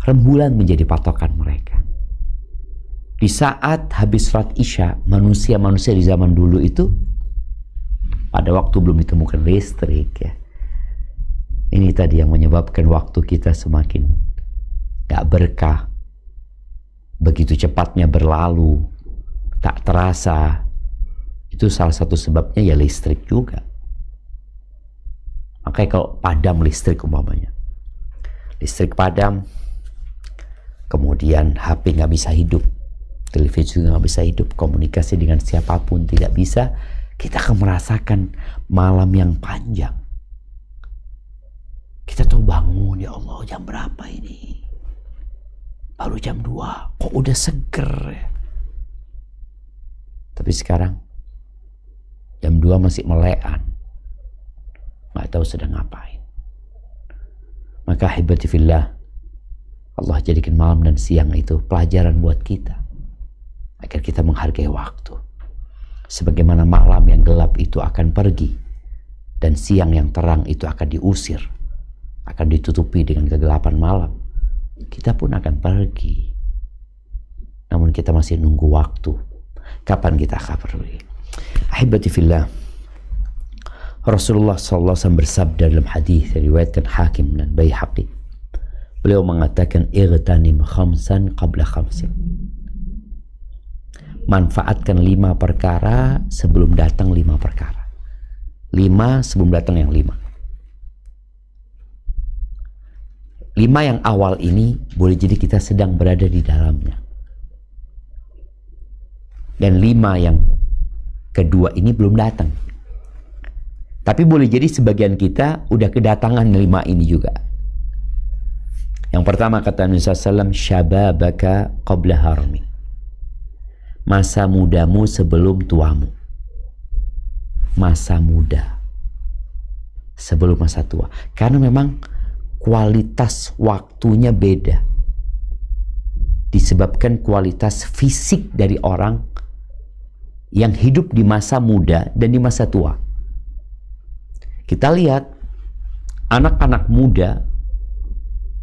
Rembulan menjadi patokan mereka. Di saat habis sholat Isya, manusia-manusia di zaman dulu itu, pada waktu belum ditemukan listrik, ya. Ini tadi yang menyebabkan waktu kita semakin gak berkah. Begitu cepatnya berlalu, tak terasa. Itu salah satu sebabnya ya listrik juga. Makanya kalau padam listrik umpamanya, listrik padam, kemudian HP nggak bisa hidup, televisi juga nggak bisa hidup, komunikasi dengan siapapun tidak bisa, kita akan merasakan malam yang panjang. Kita tuh bangun, ya Allah, jam berapa ini? Baru jam 2, kok udah seger ya? Tapi sekarang jam 2 masih melean, nggak tahu sedang ngapain. Maka hibati fillah, Allah jadikan malam dan siang itu pelajaran buat kita, agar kita menghargai waktu. Sebagaimana malam yang gelap itu akan pergi, dan siang yang terang itu akan diusir, akan ditutupi dengan kegelapan malam, kita pun akan pergi. Namun kita masih nunggu waktu. Kapan kita akan pergi? Ahibati fillah, Rasulullah SAW bersabda dalam hadis riwayatkan Hakim dan Baihaqi. Beliau mengatakan, "Igtanim khamsan qabla khamsin." Manfaatkan 5 perkara sebelum datang 5 perkara. 5 sebelum datang yang 5. 5 yang awal ini boleh jadi kita sedang berada di dalamnya. Dan 5 yang kedua ini belum datang. Tapi boleh jadi sebagian kita udah kedatangan 5 ini juga. Yang pertama kata Nabi SAW, syababaka qabla harmi. Masa mudamu sebelum tuamu. Masa muda sebelum masa tua. Karena memang kualitas waktunya beda. Disebabkan kualitas fisik dari orang yang hidup di masa muda dan di masa tua. Kita lihat anak-anak muda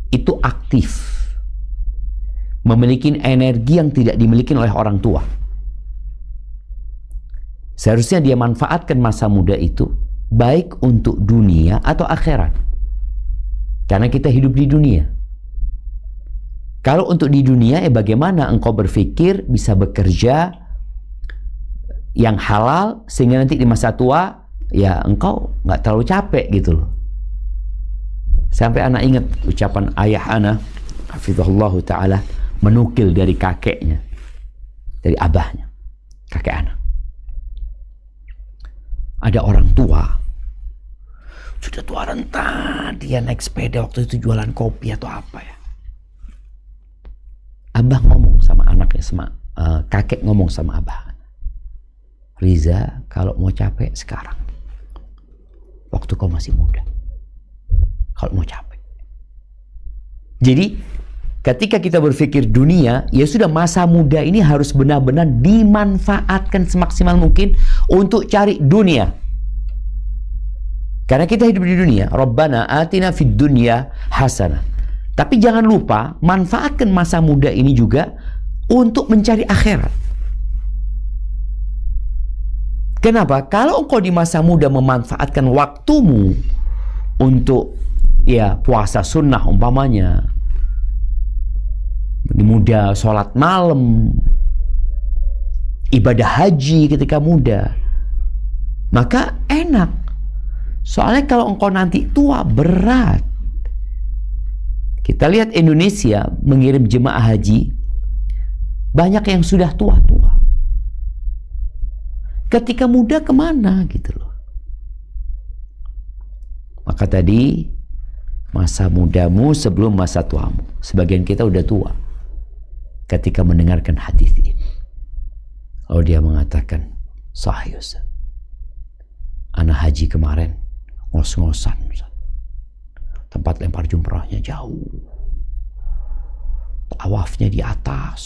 itu aktif, memiliki energi yang tidak dimiliki oleh orang tua. Seharusnya dia manfaatkan masa muda itu baik untuk dunia atau akhirat. Karena kita hidup di dunia. Kalau untuk di dunia, bagaimana engkau berpikir bisa bekerja yang halal sehingga nanti di masa tua ya engkau nggak terlalu capek gitu loh. Sampai anak ingat ucapan ayah anak, hafizahullah ta'ala, menukil dari kakeknya, dari abahnya, kakek anak. Ada orang tua, sudah tua renta, dia naik sepeda waktu itu jualan kopi atau apa ya. Abah ngomong sama anaknya, kakek ngomong sama abah, Riza, kalau mau capek sekarang, waktu kau masih muda. Kalau mau capek. Jadi ketika kita berpikir dunia, ya sudah, masa muda ini harus benar-benar dimanfaatkan semaksimal mungkin untuk cari dunia. Karena kita hidup di dunia. Rabbana atina fid dunya hasanah. Tapi jangan lupa manfaatkan masa muda ini juga untuk mencari akhirat. Kenapa? Kalau engkau di masa muda memanfaatkan waktumu untuk ya puasa sunnah umpamanya, muda sholat malam, ibadah haji ketika muda, maka enak. Soalnya kalau engkau nanti tua berat. Kita lihat Indonesia mengirim jemaah haji, banyak yang sudah tua-tua. Ketika muda kemana gitu loh. Maka tadi masa mudamu sebelum masa tuamu. Sebagian kita udah tua ketika mendengarkan hadis ini. Lalu dia mengatakan, sahih Ustaz, anak haji kemarin ngos-ngosan Ustaz. Tempat lempar jumrahnya jauh, tawafnya di atas,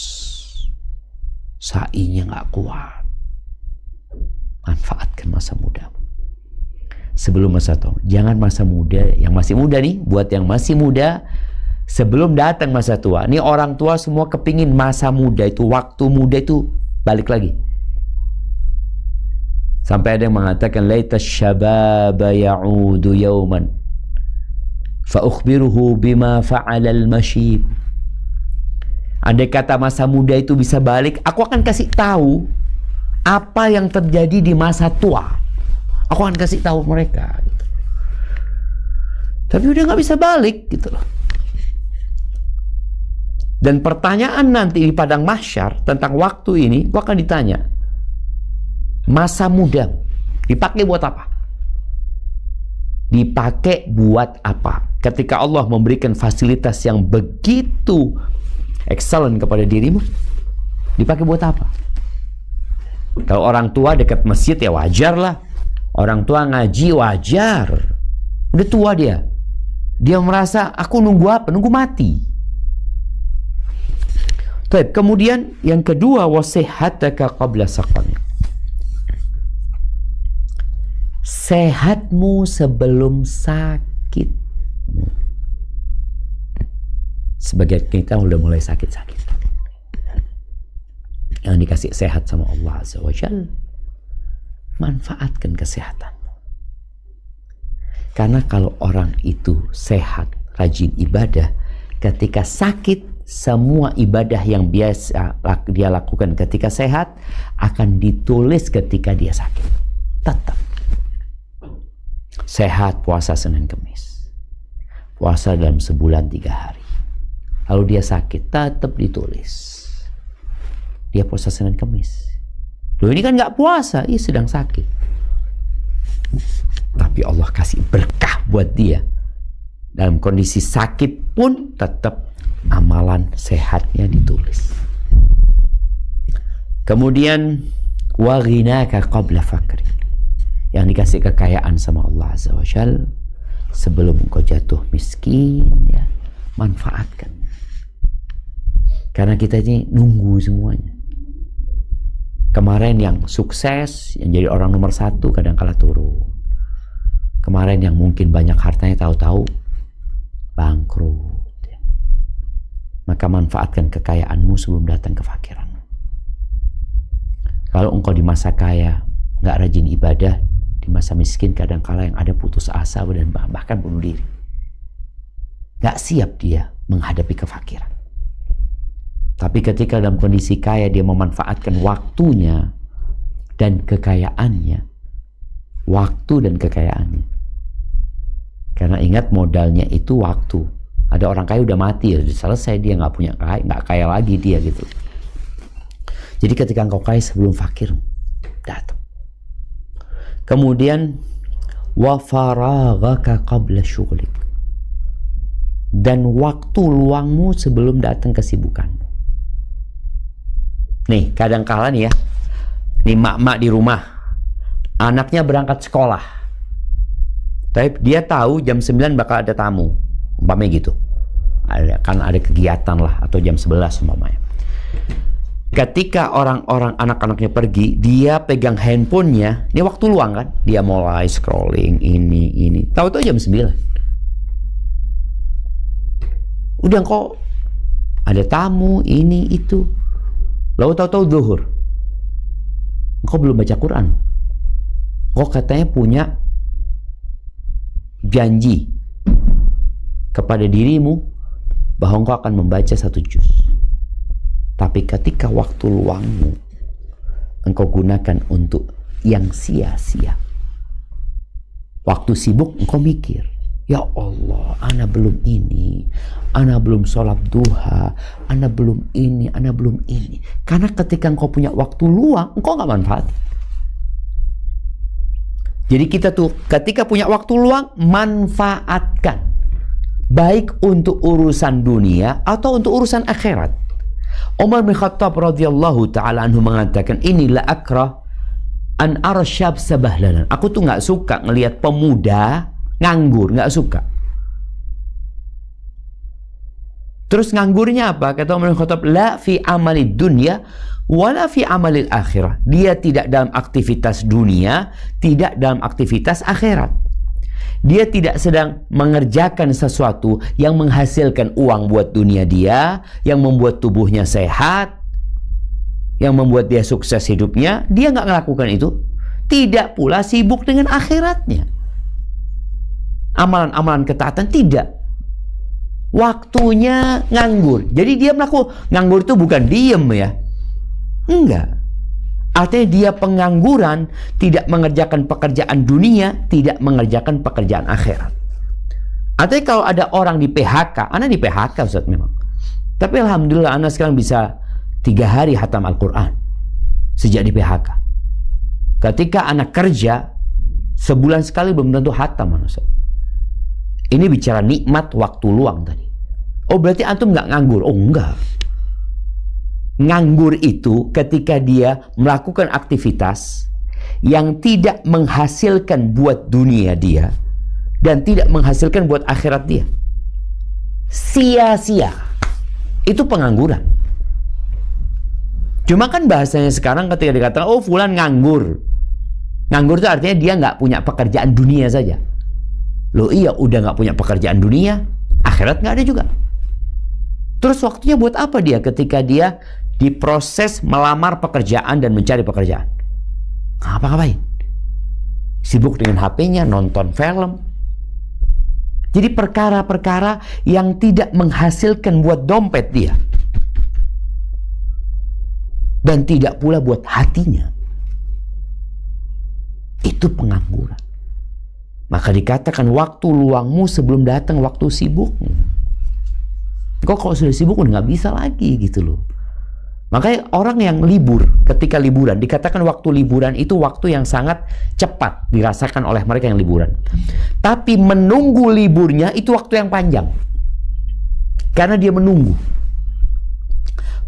sa'inya nggak kuat. Manfaatkan masa mudamu sebelum masa tua. Jangan masa muda, yang masih muda nih, buat yang masih muda, sebelum datang masa tua. Ini orang tua semua kepingin masa muda itu, waktu muda itu balik lagi. Sampai ada yang mengatakan, laita syababa ya'udu yawman fa'ukhbiruhu bima fa'alal masyib. Andai kata masa muda itu bisa balik, aku akan kasih tahu apa yang terjadi di masa tua. Aku akan kasih tahu mereka gitu. Tapi udah nggak bisa balik gitu loh. Dan pertanyaan nanti di padang mahsyar tentang waktu ini, aku akan ditanya, masa muda dipakai buat apa? Dipakai buat apa? Ketika Allah memberikan fasilitas yang begitu excellent kepada dirimu, dipakai buat apa? Kalau orang tua dekat masjid ya wajar lah. Orang tua ngaji wajar. Udah tua dia. Dia merasa aku nunggu apa? Nunggu mati. Baik, kemudian yang kedua, wasihataka qabla saqam. Sehatmu sebelum sakit. Sebagian kita udah mulai sakit-sakit. Yang dikasih sehat sama Allah Azza wa Jalla, manfaatkan kesehatan. Karena kalau orang itu sehat, rajin ibadah, ketika sakit, semua ibadah yang biasa dia lakukan ketika sehat akan ditulis ketika dia sakit. Tetap. Sehat puasa Senin Kemis. Puasa dalam sebulan 3 hari. Lalu dia sakit, tetap ditulis. Dia puasa Senin Kemis. Loh ini kan nggak puasa, ia sedang sakit. Tapi Allah kasih berkah buat dia. Dalam kondisi sakit pun tetap amalan sehatnya ditulis. Kemudian wa ghinaka qabla fakri. Yang dikasih kekayaan sama Allah Azza wa Jalla sebelum engkau jatuh miskin, ya, manfaatkan. Karena kita ini nunggu semuanya. Kemarin yang sukses, yang jadi orang nomor 1 kadang-kala turun. Kemarin yang mungkin banyak hartanya tahu-tahu bangkrut. Maka manfaatkan kekayaanmu sebelum datang kefakiran. Kalau engkau di masa kaya, nggak rajin ibadah, di masa miskin kadang-kala yang ada putus asa dan bahkan bunuh diri. Nggak siap dia menghadapi kefakiran. Tapi ketika dalam kondisi kaya, dia memanfaatkan waktunya dan kekayaannya. Waktu dan kekayaannya. Karena ingat, modalnya itu waktu. Ada orang kaya udah mati, ya selesai, dia nggak kaya lagi dia gitu. Jadi ketika engkau kaya sebelum fakir datang. Kemudian wa faraghaka qabla syughlik. Dan waktu luangmu sebelum datang kesibukanmu. Nih, kadang-kala nih ya, nih mak-mak di rumah, anaknya berangkat sekolah, tapi dia tahu jam 9 bakal ada tamu, umpamanya gitu, kan ada kegiatan lah, atau jam 11 umpamanya. Ketika orang-orang anak-anaknya pergi, dia pegang handphonenya, ini waktu luang kan, dia mulai scrolling ini, tahu-tahu jam 9. Udah kok ada tamu ini itu. Lalu tahu-tahu zuhur, engkau belum baca Quran. Engkau katanya punya janji kepada dirimu bahwa engkau akan membaca 1 juz. Tapi ketika waktu luangmu engkau gunakan untuk yang sia-sia. Waktu sibuk engkau mikir, ya Allah, ana belum ini, ana belum sholat duha, ana belum ini, ana belum ini. Karena ketika engkau punya waktu luang, engkau nggak manfaat. Jadi kita tuh ketika punya waktu luang, manfaatkan. Baik untuk urusan dunia atau untuk urusan akhirat. Umar bin Khattab radhiyallahu ta'ala anhu mengatakan, inilah akrah an arsyab sabahlanan. Aku tuh nggak suka ngelihat pemuda nganggur, nggak suka. Terus nganggurnya apa? Kata Umar bin Khattab, la fi amalid dunya wala fi amalil akhirah. Dia tidak dalam aktivitas dunia, tidak dalam aktivitas akhirat. Dia tidak sedang mengerjakan sesuatu yang menghasilkan uang buat dunia dia, yang membuat tubuhnya sehat, yang membuat dia sukses hidupnya. Dia nggak melakukan itu. Tidak pula sibuk dengan akhiratnya. Amalan-amalan ketaatan tidak. Waktunya nganggur. Jadi dia melakukan nganggur itu bukan diem ya. Enggak. Artinya dia pengangguran, tidak mengerjakan pekerjaan dunia, tidak mengerjakan pekerjaan akhirat. Artinya kalau ada orang di PHK, Ana di PHK Ustaz memang. Tapi alhamdulillah Ana sekarang bisa 3 hari hatam Al-Quran sejak di PHK. Ketika Ana kerja, sebulan sekali belum tentu hatam Ustaz. Ini bicara nikmat waktu luang tadi. Oh berarti antum nggak nganggur? Oh enggak. Nganggur itu ketika dia melakukan aktivitas yang tidak menghasilkan buat dunia dia dan tidak menghasilkan buat akhirat dia. Sia-sia. Itu pengangguran. Cuma kan bahasanya sekarang ketika dikatakan, oh fulan nganggur. Nganggur itu artinya dia nggak punya pekerjaan dunia saja. Loh iya, udah nggak punya pekerjaan dunia, akhirat nggak ada juga. Terus waktunya buat apa dia ketika dia diproses melamar pekerjaan dan mencari pekerjaan? Ngapain? Sibuk dengan HP-nya, nonton film. Jadi perkara-perkara yang tidak menghasilkan buat dompet dia. Dan tidak pula buat hatinya. Itu pengangguran. Maka dikatakan waktu luangmu sebelum datang waktu sibukmu. Kok kalau sudah sibuk udah nggak bisa lagi gitu loh. Makanya orang yang libur, ketika liburan, dikatakan waktu liburan itu waktu yang sangat cepat dirasakan oleh mereka yang liburan. Tapi menunggu liburnya itu waktu yang panjang. Karena dia menunggu.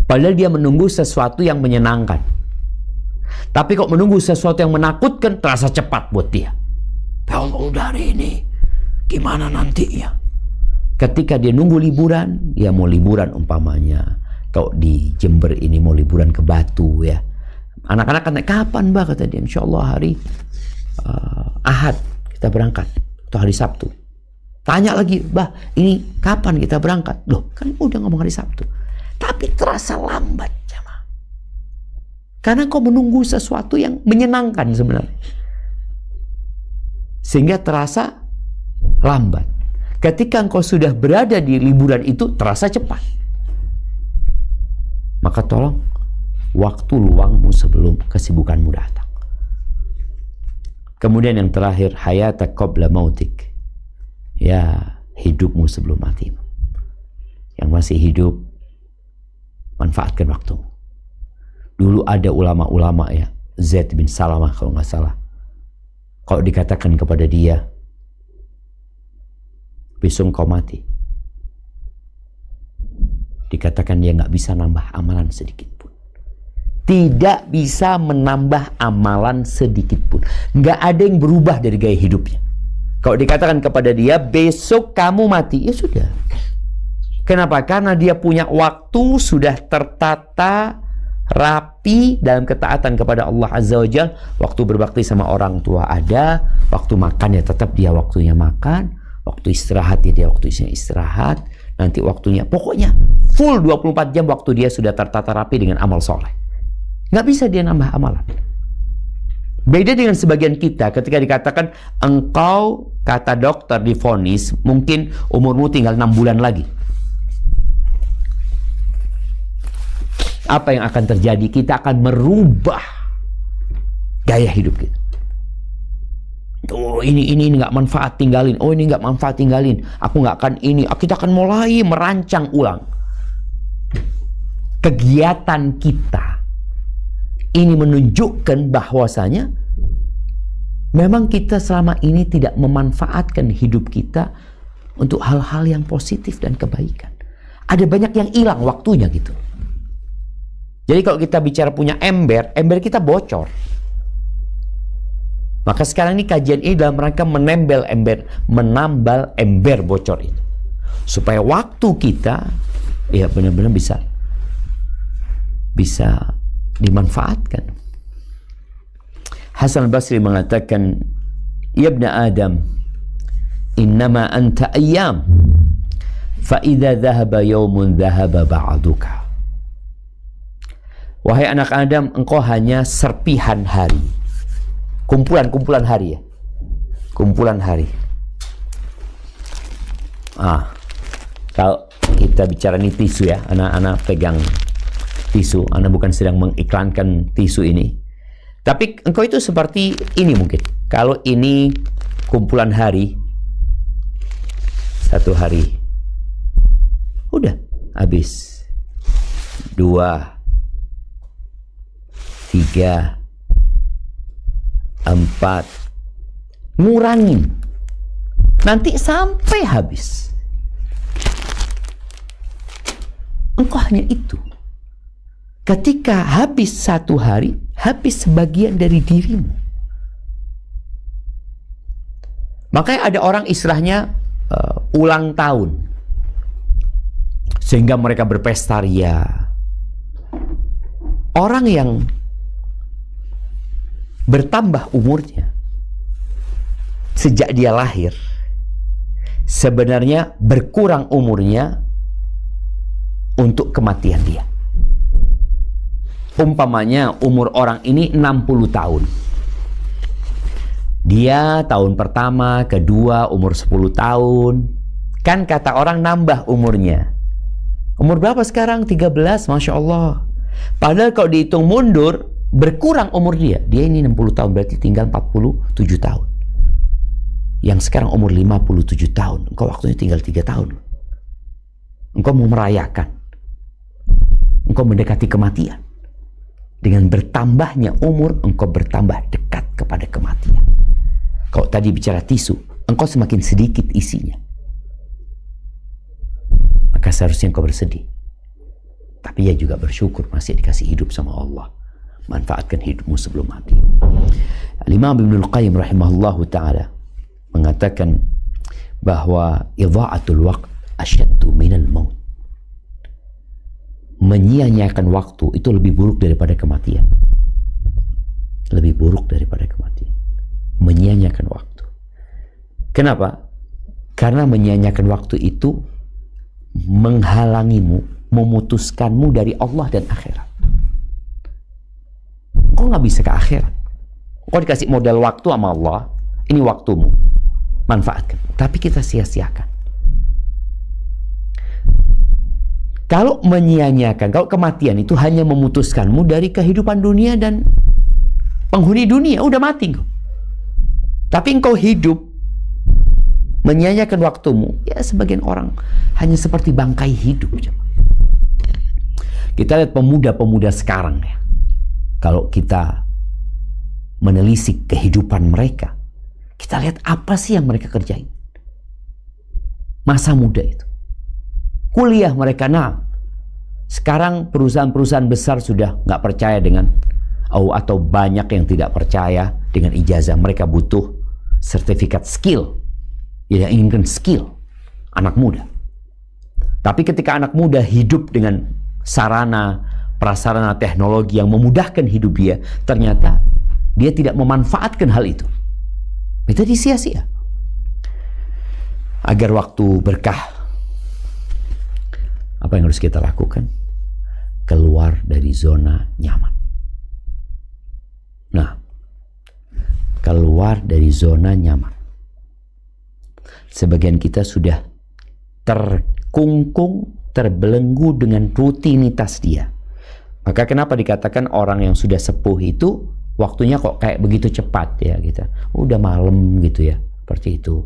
Padahal dia menunggu sesuatu yang menyenangkan. Tapi kok menunggu sesuatu yang menakutkan, terasa cepat buat dia. Ya Allah, udah hari ini, gimana nantinya? Ketika dia nunggu liburan, ya mau liburan umpamanya. Kalau di Jember ini mau liburan ke Batu ya. Anak-anak kan kapan Mbak? Kata dia, insya Allah hari Ahad kita berangkat. Atau hari Sabtu. Tanya lagi, Mbak ini kapan kita berangkat? Loh kan udah ngomong hari Sabtu. Tapi terasa lambat jamaah. Karena kau menunggu sesuatu yang menyenangkan sebenarnya. Sehingga terasa lambat. Ketika engkau sudah berada di liburan itu, terasa cepat. Maka tolong, waktu luangmu sebelum kesibukanmu datang. Kemudian yang terakhir, hayatak qabla mautik. Ya, hidupmu sebelum matimu. Yang masih hidup, manfaatkan waktumu. Dulu ada ulama-ulama ya, Zaid bin Salamah kalau nggak salah. Kalau dikatakan kepada dia, besok kau mati, dikatakan dia nggak bisa nambah amalan sedikit pun. Tidak bisa menambah amalan sedikit pun. Nggak ada yang berubah dari gaya hidupnya. Kalau dikatakan kepada dia, besok kamu mati, ya sudah. Kenapa? Karena dia punya waktu sudah tertata, rapi dalam ketaatan kepada Allah Azza wa Jalla. Waktu berbakti sama orang tua ada, waktu makan ya tetap dia waktunya makan, waktu istirahat ya dia waktunya istirahat, nanti waktunya, pokoknya full 24 jam waktu dia sudah tertata rapi dengan amal soleh. Nggak bisa dia nambah amalan. Beda dengan sebagian kita ketika dikatakan engkau, kata dokter divonis, mungkin umurmu tinggal 6 bulan lagi. Apa yang akan terjadi? Kita akan merubah gaya hidup kita. Oh ini nggak manfaat, tinggalin. Oh ini nggak manfaat, tinggalin. Aku nggak akan ini. Kita akan mulai merancang ulang kegiatan kita. Ini menunjukkan bahwasanya memang kita selama ini tidak memanfaatkan hidup kita untuk hal-hal yang positif dan kebaikan. Ada banyak yang hilang waktunya gitu. Jadi kalau kita bicara punya ember kita bocor. Maka sekarang ini kajian ini dalam rangka menambal ember bocor itu. Supaya waktu kita ya benar-benar bisa dimanfaatkan. Hasan al-Basri mengatakan, "Ya ibn Adam, innama anta ayyam, fa idza dhahaba yawmun dhahaba ba'duka." Wahai anak Adam, engkau hanya serpihan hari. Kumpulan hari ya. Kumpulan hari. Kalau kita bicara ini tisu ya, anak-anak pegang tisu. Anak bukan sedang mengiklankan tisu ini. Tapi engkau itu seperti ini mungkin. Kalau ini kumpulan hari, satu hari, udah habis. 2, 3, 4, ngurangin nanti sampai habis. Engkau hanya itu. Ketika habis satu hari, habis sebagian dari dirimu. Makanya ada orang istilahnya ulang tahun, sehingga mereka berpesta ria. Orang yang bertambah umurnya sejak dia lahir, sebenarnya berkurang umurnya untuk kematian dia. Umpamanya umur orang ini 60 tahun. Dia tahun pertama, kedua umur 10 tahun. Kan kata orang nambah umurnya. Umur berapa sekarang? 13, Masya Allah. Padahal kalau dihitung mundur, berkurang umur dia. Dia ini 60 tahun, berarti tinggal 47 tahun. Yang sekarang umur 57 tahun. Engkau waktunya tinggal 3 tahun. Engkau mau merayakan. Engkau mendekati kematian. Dengan bertambahnya umur, engkau bertambah dekat kepada kematian. Kalau tadi bicara tisu, engkau semakin sedikit isinya. Maka seharusnya engkau bersedih. Tapi ya juga bersyukur masih dikasih hidup sama Allah. Manfaatkan hidupmu sebelum mati. Imam Ibnul Qayyim rahimahullahu ta'ala mengatakan bahwa idha'atul waqt asyaddu minal maut. Menyia-nyiakan waktu itu lebih buruk daripada kematian. Lebih buruk daripada kematian. Menyia-nyiakan waktu. Kenapa? Karena menyia-nyiakan waktu itu menghalangimu, memutuskanmu dari Allah dan akhirat. engkau nggak bisa ke akhirat. Engkau dikasih modal waktu sama Allah, ini waktumu, manfaatkan. Tapi kita sia-siakan. Kalau menyia-nyiakan, kalau kematian itu hanya memutuskanmu dari kehidupan dunia dan penghuni dunia, udah mati engkau. Tapi engkau hidup, menyia-nyiakan waktumu, ya sebagian orang hanya seperti bangkai hidup. Kita lihat pemuda-pemuda sekarang ya. Kalau kita menelisik kehidupan mereka, kita lihat apa sih yang mereka kerjain. Masa muda itu. Kuliah mereka, nah. Sekarang perusahaan-perusahaan besar sudah nggak percaya dengan, atau banyak yang tidak percaya dengan ijazah. Mereka butuh sertifikat skill. Yang inginkan skill. Anak muda. Tapi ketika anak muda hidup dengan sarana, prasarana teknologi yang memudahkan hidup dia, ternyata dia tidak memanfaatkan hal itu. Itu sia-sia. Agar waktu berkah, apa yang harus kita lakukan? Keluar dari zona nyaman. Nah, keluar dari zona nyaman. Sebagian kita sudah terkungkung, terbelenggu dengan rutinitas dia. Maka kenapa dikatakan orang yang sudah sepuh itu waktunya kok kayak begitu cepat ya gitu. Udah malam gitu ya, seperti itu.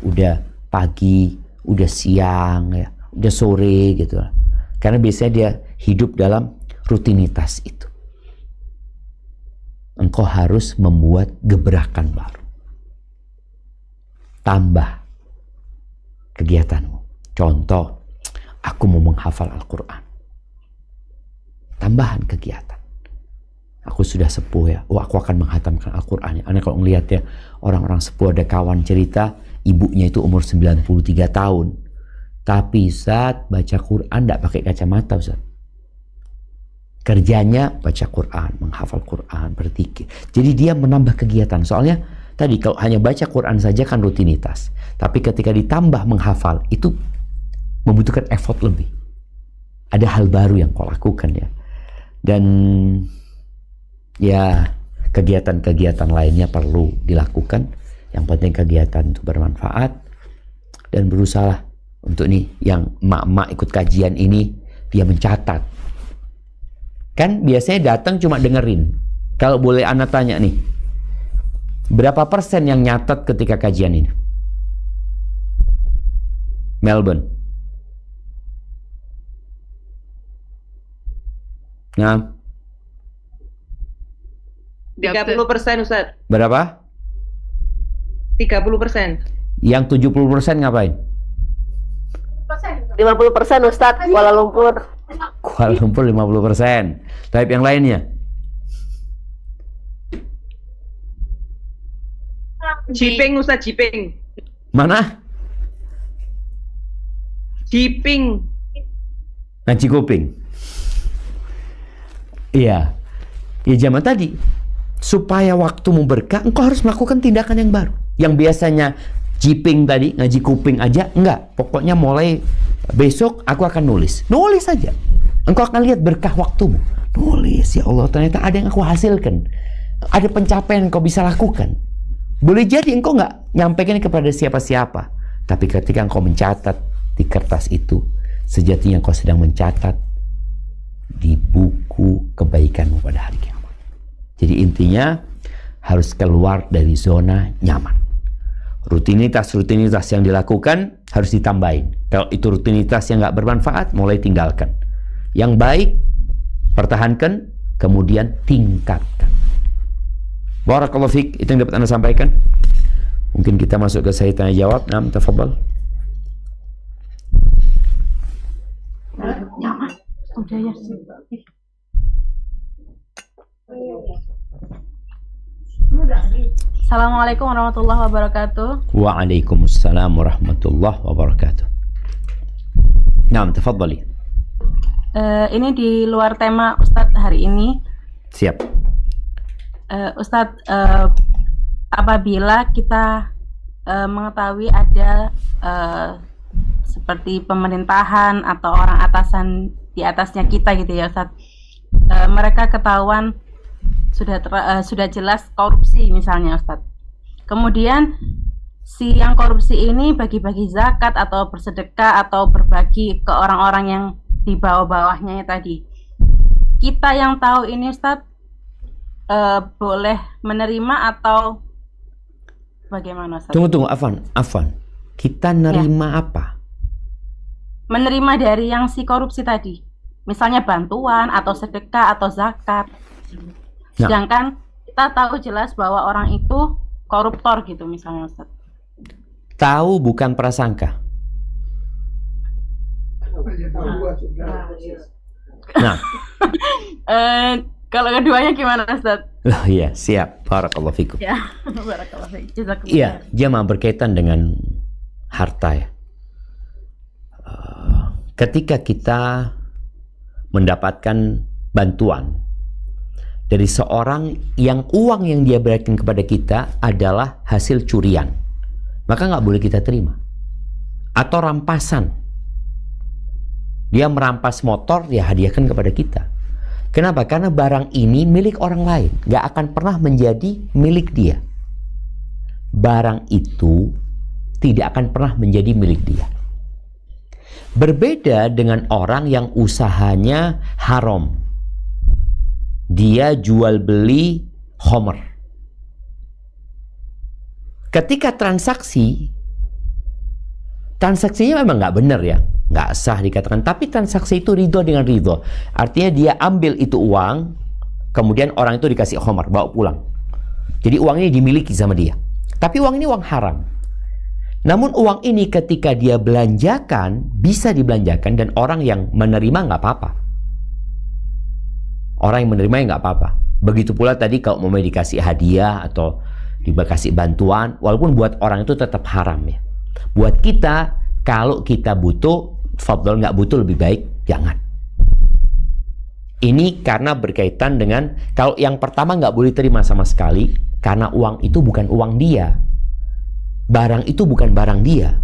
Udah pagi, udah siang ya, udah sore gitu lah. Karena biasanya dia hidup dalam rutinitas itu. Engkau harus membuat gebrakan baru. Tambah kegiatanmu. Contoh, aku mau menghafal Al-Quran. Tambahan kegiatan. Aku sudah sepuh ya. Aku akan menghatamkan Al-Quran. Anda kalau ngelihat ya, orang-orang sepuh, ada kawan cerita, ibunya itu umur 93 tahun. Tapi Ustaz, baca Quran tidak pakai kacamata Ustaz. Kerjanya baca Quran, menghafal Quran, berzikir. Jadi dia menambah kegiatan. Soalnya tadi kalau hanya baca Quran saja kan rutinitas. Tapi ketika ditambah menghafal, itu membutuhkan effort lebih. Ada hal baru yang kau lakukan ya. Dan ya kegiatan-kegiatan lainnya perlu dilakukan. Yang penting kegiatan itu bermanfaat. Dan berusaha untuk nih yang emak-emak ikut kajian ini, dia mencatat. Kan biasanya datang cuma dengerin. Kalau boleh anak tanya nih, berapa persen yang nyatat ketika kajian ini? Melbourne. Nah, 30% Ustaz. berapa? 30%. Yang 70% ngapain? 50% Ustadz, Kuala Lumpur. Kuala Lumpur 50%. Tapi yang lainnya? Jiping Ustaz, Jiping. Mana? Jiping. Ngaji kuping. Iya. Ya zaman tadi. Supaya waktumu berkah, engkau harus melakukan tindakan yang baru. Yang biasanya jiping tadi, ngaji kuping aja, enggak. Pokoknya mulai besok aku akan nulis. Nulis saja. Engkau akan lihat berkah waktumu. Nulis, ya Allah, ternyata ada yang aku hasilkan. Ada pencapaian yang kau bisa lakukan. Boleh jadi engkau nggak nyampaikan kepada siapa-siapa. Tapi ketika engkau mencatat di kertas itu, sejatinya engkau sedang mencatat di buku kebaikanmu pada hari kiamat. Jadi intinya harus keluar dari zona nyaman. Rutinitas-rutinitas yang dilakukan harus ditambahin. Kalau itu rutinitas yang nggak bermanfaat, mulai tinggalkan. Yang baik, pertahankan, kemudian tingkatkan. Barakallahu fiik, itu yang dapat Anda sampaikan. Mungkin kita masuk ke sesi tanya jawab. Naam, tafadhal. Nyaman. Udah ya. Assalamualaikum warahmatullahi wabarakatuh. Waalaikumsalam warahmatullahi wabarakatuh. Naam, tafadhali. Ini di luar tema Ustadz hari ini. Siap. Ustadz, apabila kita mengetahui ada seperti pemerintahan atau orang atasan di atasnya kita gitu ya Ustadz, mereka ketahuan sudah jelas korupsi misalnya Ustadz. Kemudian si yang korupsi ini bagi-bagi zakat atau bersedekah atau berbagi ke orang-orang yang di bawah-bawahnya tadi. Kita yang tahu ini Ustadz boleh menerima atau bagaimana Ustadz? Tunggu, Afan. Kita nerima apa? Menerima dari yang si korupsi tadi. Misalnya bantuan atau sedekah atau zakat. Sedangkan kita tahu jelas bahwa orang itu koruptor gitu misalnya Ustaz. Tahu bukan prasangka. Nah, kalau keduanya gimana Ustaz? oh iya, siap. Barakallahu fikum. Ya, barakallahu fiik. Jazakumullah. Iya, jamaah berkaitan dengan harta ya. Ketika kita mendapatkan bantuan dari seorang yang uang yang dia berikan kepada kita adalah hasil curian, maka nggak boleh kita terima. Atau rampasan, dia merampas motor, dia hadiahkan kepada kita. Kenapa? Karena barang ini milik orang lain, nggak akan pernah menjadi milik dia. Barang itu tidak akan pernah menjadi milik dia. Berbeda dengan orang yang usahanya haram. Dia jual beli khamr. Ketika transaksinya memang nggak benar ya, nggak sah dikatakan. Tapi transaksi itu ridho dengan ridho. Artinya dia ambil itu uang, kemudian orang itu dikasih khamr, bawa pulang. Jadi uang ini dimiliki sama dia. Tapi uang ini uang haram. Namun uang ini ketika dia belanjakan, bisa dibelanjakan dan orang yang menerima nggak apa-apa. Orang yang menerima nggak apa-apa. Begitu pula tadi kalau mau dikasih hadiah atau dikasih bantuan, walaupun buat orang itu tetap haram ya. Buat kita, kalau kita butuh, fadl, nggak butuh lebih baik jangan. Ini karena berkaitan dengan, kalau yang pertama nggak boleh terima sama sekali, karena uang itu bukan uang dia. Barang itu bukan barang dia.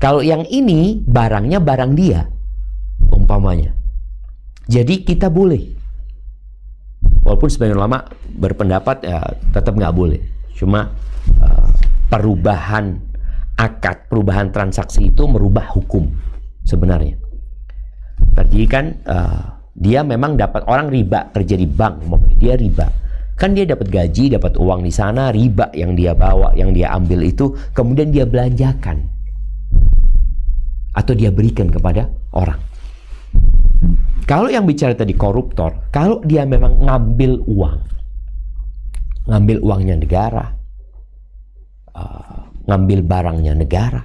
Kalau yang ini barangnya barang dia, umpamanya. Jadi kita boleh. Walaupun sebagian ulama berpendapat ya tetap nggak boleh. Cuma perubahan akad, perubahan transaksi itu merubah hukum sebenarnya. Tadi kan dia memang dapat orang riba kerja di bank, dia riba. Kan dia dapat gaji, dapat uang di sana, riba yang dia bawa, yang dia ambil itu, kemudian dia belanjakan. Atau dia berikan kepada orang. Kalau yang bicara tadi koruptor, kalau dia memang ngambil uangnya negara, ngambil barangnya negara,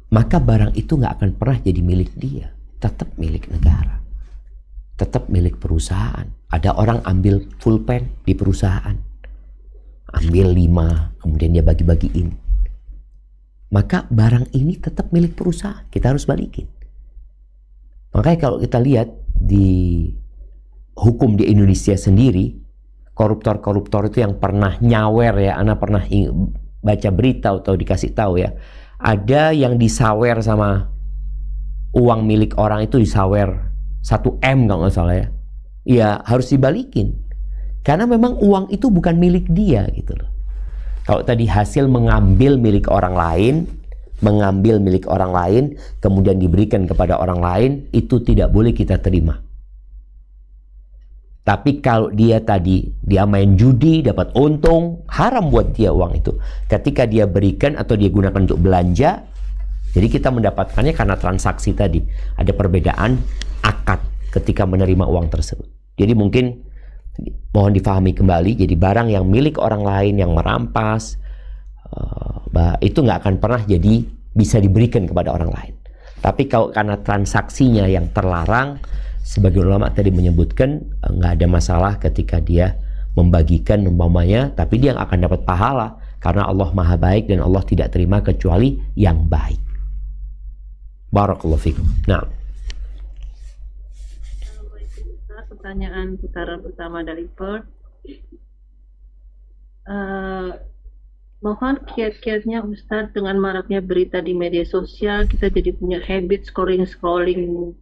maka barang itu nggak akan pernah jadi milik dia. Tetap milik negara. Tetap milik perusahaan. Ada orang ambil pulpen di perusahaan, ambil 5, kemudian dia bagi-bagiin. Maka barang ini tetap milik perusahaan, kita harus balikin. Makanya kalau kita lihat di hukum di Indonesia sendiri, koruptor-koruptor itu yang pernah nyawer ya, Ana pernah baca berita atau dikasih tahu ya, ada yang disawer sama uang milik orang itu, disawer 1 M kalau nggak salah ya. Ya harus dibalikin. Karena memang uang itu bukan milik dia gitu loh. Kalau tadi hasil mengambil milik orang lain, kemudian diberikan kepada orang lain, itu tidak boleh kita terima. Tapi kalau dia main judi, dapat untung, haram buat dia uang itu. Ketika dia berikan atau dia gunakan untuk belanja, jadi kita mendapatkannya karena transaksi tadi. Ada perbedaan akad ketika menerima uang tersebut. Jadi mungkin mohon difahami kembali, jadi barang yang milik orang lain yang merampas, itu nggak akan pernah jadi bisa diberikan kepada orang lain. Tapi kalau karena transaksinya yang terlarang, sebagian ulama tadi menyebutkan nggak ada masalah ketika dia membagikan umpamanya, tapi dia akan dapat pahala karena Allah Maha Baik dan Allah tidak terima kecuali yang baik. Barakallahu fikum. Nah, pertanyaan putaran pertama dari Perth. Mohon kiat-kiatnya Ustadz, dengan maraknya berita di media sosial, kita jadi punya habit scrolling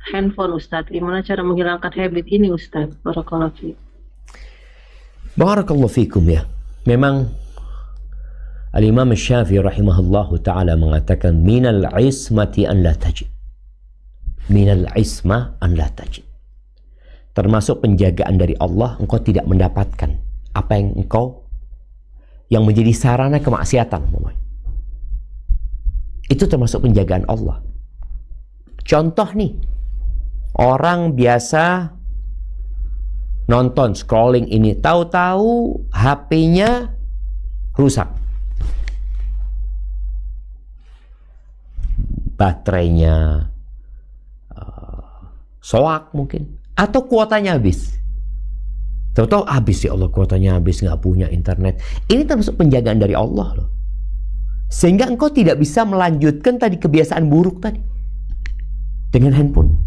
handphone Ustadz. Gimana cara menghilangkan habit ini Ustadz? Barakallahu fiik. Barakallahu fikum ya. Memang Al-Imam Syafi'i rahimahullahu ta'ala mengatakan minal ismati an la tajid. Minal isma an la tajid. Termasuk penjagaan dari Allah, engkau tidak mendapatkan apa yang menjadi sarana kemaksiatan. Itu termasuk penjagaan Allah. Contoh nih, orang biasa nonton, scrolling ini, tahu-tahu HP-nya rusak. Baterainya soak mungkin. Atau kuotanya habis. Tahu-tahu habis, ya Allah, kuotanya habis, nggak punya internet. Ini termasuk penjagaan dari Allah loh. Sehingga engkau tidak bisa melanjutkan tadi kebiasaan buruk tadi dengan handphone.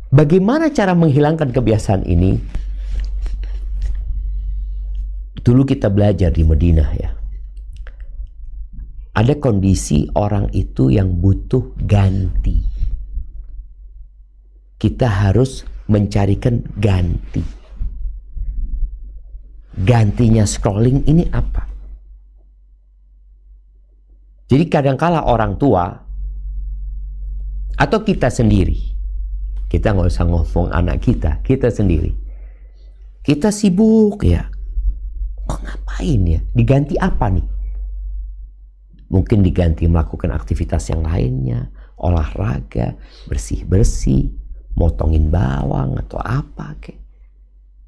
Bagaimana cara menghilangkan kebiasaan ini? Dulu kita belajar di Madinah ya. Ada kondisi orang itu yang butuh ganti. Kita harus mencarikan ganti. Gantinya scrolling ini apa? Jadi kadangkala orang tua atau kita sendiri, kita nggak usah ngomong anak kita sendiri. Kita sibuk ya. Kok ngapain ya? Diganti apa nih? Mungkin diganti melakukan aktivitas yang lainnya, olahraga, bersih-bersih, motongin bawang atau apa kek.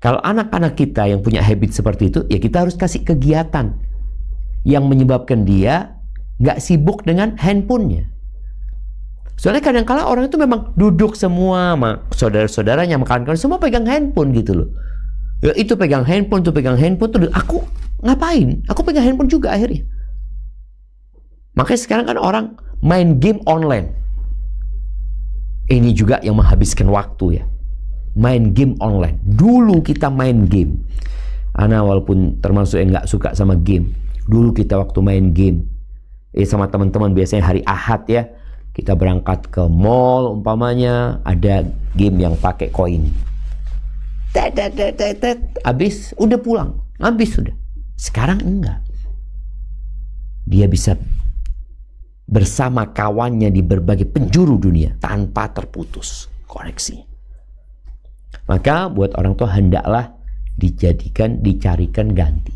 Kalau anak-anak kita yang punya habit seperti itu, ya kita harus kasih kegiatan yang menyebabkan dia nggak sibuk dengan handphonenya. Soalnya kadang-kala orang itu memang duduk semua sama saudara-saudaranya, makan semua pegang handphone gitu loh. Ya, itu pegang handphone, tuh pegang handphone, tuh aku ngapain? Aku pegang handphone juga akhirnya. Makanya sekarang kan orang main game online. Ini juga yang menghabiskan waktu ya. Main game online. Dulu kita main game. Ana walaupun termasuk yang nggak suka sama game. Dulu kita waktu main game. Sama teman-teman biasanya hari Ahad ya. Kita berangkat ke mall umpamanya. Ada game yang pakai koin. Habis udah pulang. Habis sudah. Sekarang enggak. Dia bisa bersama kawannya di berbagai penjuru dunia tanpa terputus koneksi. Maka buat orang tua hendaklah dicarikan ganti.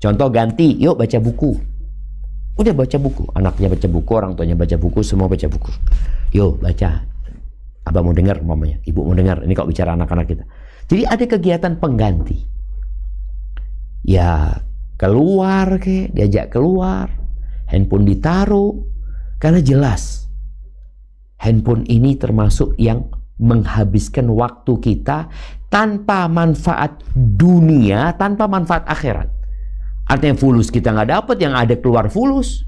Contoh ganti, yuk baca buku. Udah baca buku, anaknya baca buku, orang tuanya baca buku, semua baca buku. Yuk baca. Abah mau dengar mamanya, ibu mau dengar. Ini kok bicara anak-anak kita. Jadi ada kegiatan pengganti. Ya keluar diajak keluar, handphone ditaruh. Karena jelas, handphone ini termasuk yang menghabiskan waktu kita tanpa manfaat dunia, tanpa manfaat akhirat. Artinya fulus kita nggak dapat, yang ada keluar fulus.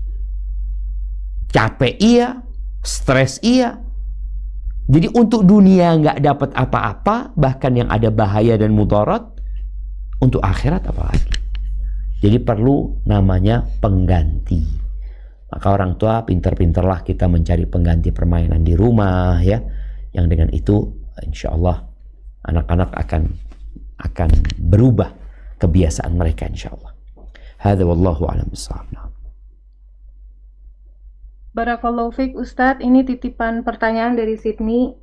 Capek iya, stres iya. Jadi untuk dunia nggak dapat apa-apa, bahkan yang ada bahaya dan mudarat, untuk akhirat apalagi. Jadi perlu namanya pengganti. Maka orang tua pintar-pintarlah kita mencari pengganti permainan di rumah ya. Yang dengan itu insya Allah anak-anak akan berubah kebiasaan mereka insya Allah. Hadza wallahu a'lam bishawab. Barakallahu fiik Ustadz, ini titipan pertanyaan dari Sydney.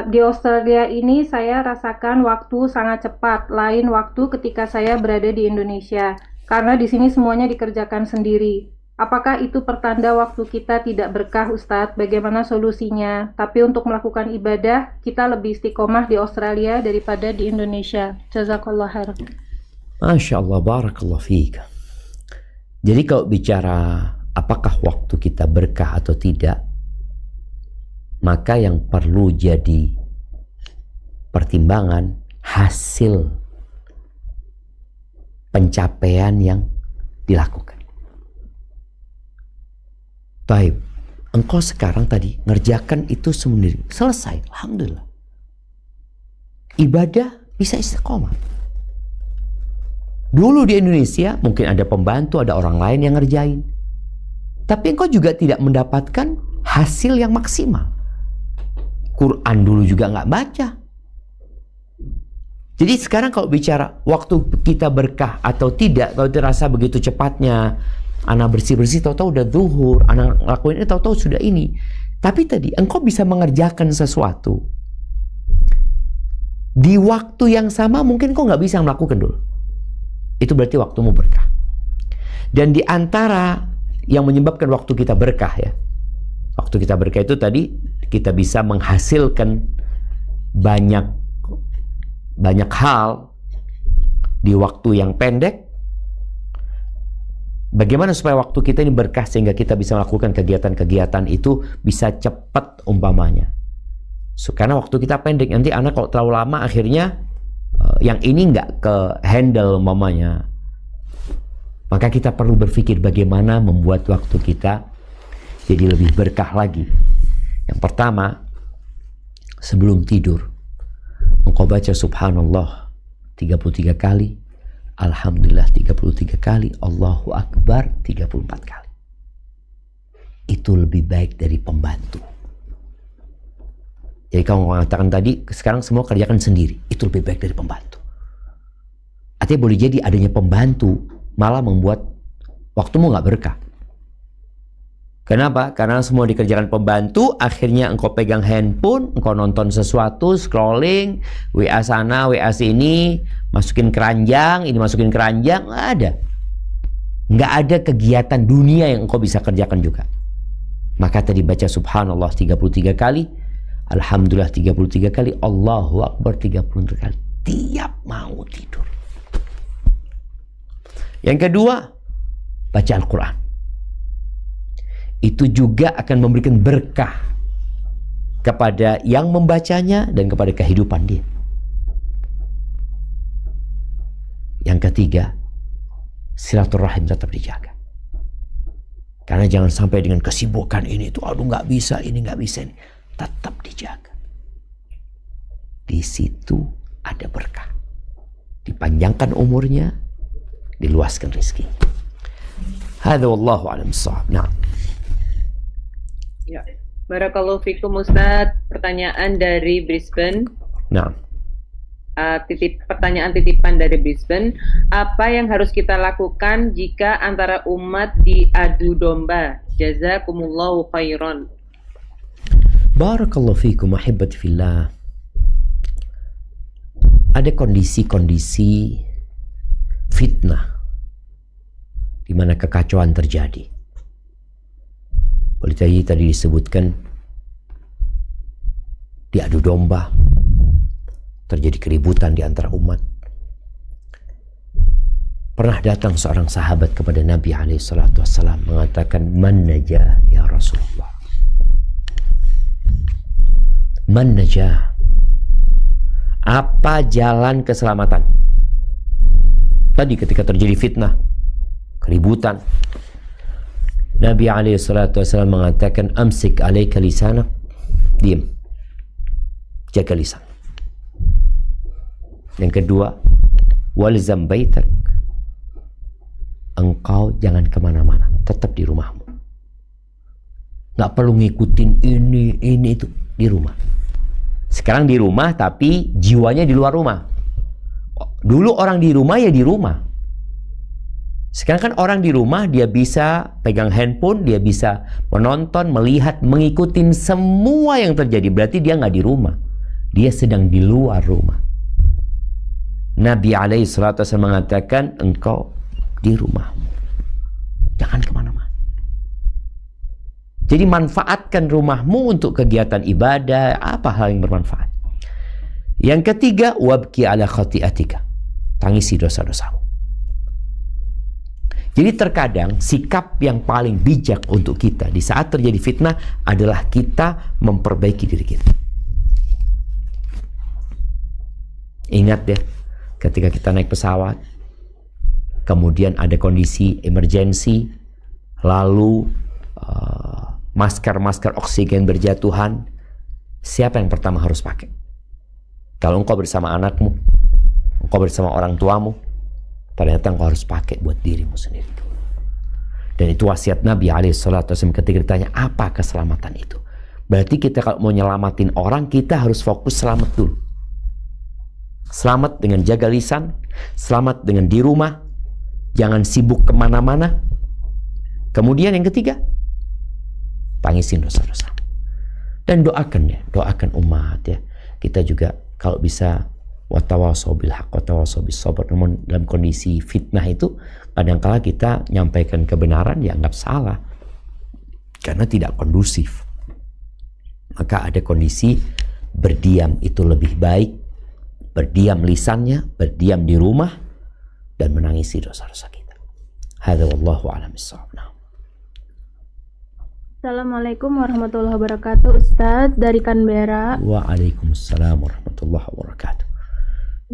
Di Australia ini saya rasakan waktu sangat cepat, lain waktu ketika saya berada di Indonesia. Karena di sini semuanya dikerjakan sendiri. Apakah itu pertanda waktu kita tidak berkah, Ustadz? Bagaimana solusinya? Tapi untuk melakukan ibadah, kita lebih istiqomah di Australia daripada di Indonesia. Jazakallah khair. Masya Allah, barakallah fiik. Jadi kalau bicara apakah waktu kita berkah atau tidak, maka yang perlu jadi pertimbangan hasil pencapaian yang dilakukan. Baik, engkau sekarang tadi ngerjakan itu sendiri, selesai, alhamdulillah. Ibadah bisa istiqomah. Dulu di Indonesia mungkin ada pembantu, ada orang lain yang ngerjain. Tapi engkau juga tidak mendapatkan hasil yang maksimal. Quran dulu juga nggak baca. Jadi sekarang kalau bicara waktu kita berkah atau tidak, kalau terasa begitu cepatnya, anak bersih-bersih tahu-tahu udah zuhur, anak lakuin ini tahu-tahu sudah ini. Tapi tadi engkau bisa mengerjakan sesuatu di waktu yang sama, mungkin kau nggak bisa melakukan dulu. Itu berarti waktumu berkah. Dan di antara yang menyebabkan waktu kita berkah ya, waktu kita berkah itu tadi kita bisa menghasilkan banyak hal di waktu yang pendek. Bagaimana supaya waktu kita ini berkah sehingga kita bisa melakukan kegiatan-kegiatan itu bisa cepat umpamanya. Karena waktu kita pendek, nanti anak kalau terlalu lama akhirnya yang ini nggak ke handle umpamanya. Maka kita perlu berpikir bagaimana membuat waktu kita jadi lebih berkah lagi. Yang pertama, sebelum tidur engkau baca subhanallah 33 kali, alhamdulillah 33 kali, Allahu Akbar 34 kali. Itu lebih baik dari pembantu. Jadi kamu mengatakan tadi, sekarang semua kerjakan sendiri, itu lebih baik dari pembantu. Artinya boleh jadi adanya pembantu malah membuat waktumu nggak berkah. Kenapa? Karena semua dikerjakan pembantu, akhirnya engkau pegang handphone, engkau nonton sesuatu, scrolling, WA sana, WA sini, masukin keranjang, ini masukin keranjang, nggak ada. Nggak ada kegiatan dunia yang engkau bisa kerjakan juga. Maka tadi baca subhanallah 33 kali, alhamdulillah 33 kali, Allahu Akbar 33 kali, tiap mau tidur. Yang kedua, baca Al-Quran. Itu juga akan memberikan berkah kepada yang membacanya dan kepada kehidupan dia. Yang ketiga, silaturahim tetap dijaga. Karena jangan sampai dengan kesibukan ini tuh, aduh nggak bisa ini, nggak bisa ini, tetap dijaga. Di situ ada berkah, dipanjangkan umurnya, diluaskan rezeki. Hadza wallahu a'lam bissawab. Nah. Ya. Barakallahu fikum Ustaz. Pertanyaan dari Brisbane. Nah. Pertanyaan titipan dari Brisbane. Apa yang harus kita lakukan jika antara umat diadu domba? Jazakumullahu khairan. Barakallahu fikum ahibbati fillah. Ada kondisi-kondisi fitnah di mana kekacauan terjadi. Oleh tadi disebutkan diadu domba, terjadi keributan di antara umat. Pernah datang seorang sahabat kepada Nabi SAW mengatakan, "Man najah ya Rasulullah? Man najah? Apa jalan keselamatan?" Tadi ketika terjadi fitnah, keributan, Nabi SAW mengatakan, "Amsik alaika lisanak." Diam, jaga lisan. Yang kedua, walzam baitak. Engkau jangan kemana-mana, tetap di rumahmu. Nggak perlu ngikutin ini itu, di rumah. Sekarang di rumah tapi jiwanya di luar rumah. Dulu orang di rumah ya di rumah. Sekarang kan orang di rumah, dia bisa pegang handphone, dia bisa menonton, melihat, mengikuti semua yang terjadi. Berarti dia nggak di rumah, dia sedang di luar rumah. Nabi SAW mengatakan, engkau di rumahmu, jangan kemana-mana. Jadi manfaatkan rumahmu untuk kegiatan ibadah, apa hal yang bermanfaat. Yang ketiga, wabki ala khati'atika, tangisi dosa-dosamu. Jadi terkadang sikap yang paling bijak untuk kita di saat terjadi fitnah adalah kita memperbaiki diri kita. Ingat ya, ketika kita naik pesawat, kemudian ada kondisi emergensi, lalu masker oksigen berjatuhan, siapa yang pertama harus pakai? Kalau engkau bersama anakmu, engkau bersama orang tuamu, ternyata engkau harus pakai buat dirimu sendiri. Dan itu wasiat Nabi SAW ketika ditanya, apa keselamatan itu? Berarti kita kalau mau nyelamatin orang, kita harus fokus selamat dulu. Selamat dengan jaga lisan, selamat dengan di rumah, jangan sibuk kemana-mana. Kemudian yang ketiga, tangisin dosa-dosa. Dan doakan ya, doakan umat ya. Kita juga kalau bisa watawasau bil haq watawasau bis sabr. Namun dalam kondisi fitnah itu kadang-kala kita nyampaikan kebenaran dianggap salah karena tidak kondusif. Maka ada kondisi berdiam itu lebih baik, berdiam lisannya, berdiam di rumah dan menangisi dosa-dosa kita. Hadza wallahu a'lam bissawab. Assalamualaikum warahmatullahi wabarakatuh, Ustadz dari Canberra. Waalaikumsalam warahmatullahi wabarakatuh.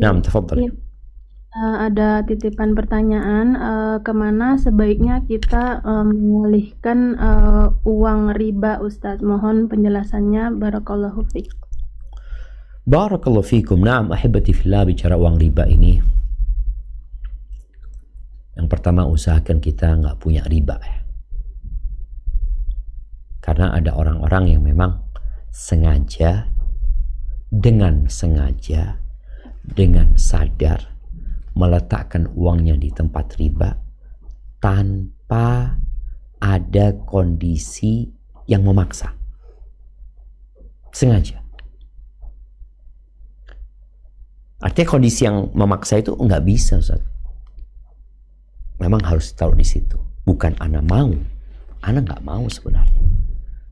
Naam, tafadhal. Ada titipan pertanyaan, kemana sebaiknya kita mengalihkan uang riba, Ustadz? Mohon penjelasannya. Barakallahu fiik. Barakallahu fiikum. Naam, ahibati fillah, bicara uang riba ini. Yang pertama, usahakan kita nggak punya riba ya. Karena ada orang-orang yang memang sengaja, dengan sadar meletakkan uangnya di tempat riba tanpa ada kondisi yang memaksa. Sengaja. Artinya kondisi yang memaksa itu nggak bisa, Ustaz. Memang harus taruh di situ. Bukan ana mau. Ana nggak mau sebenarnya.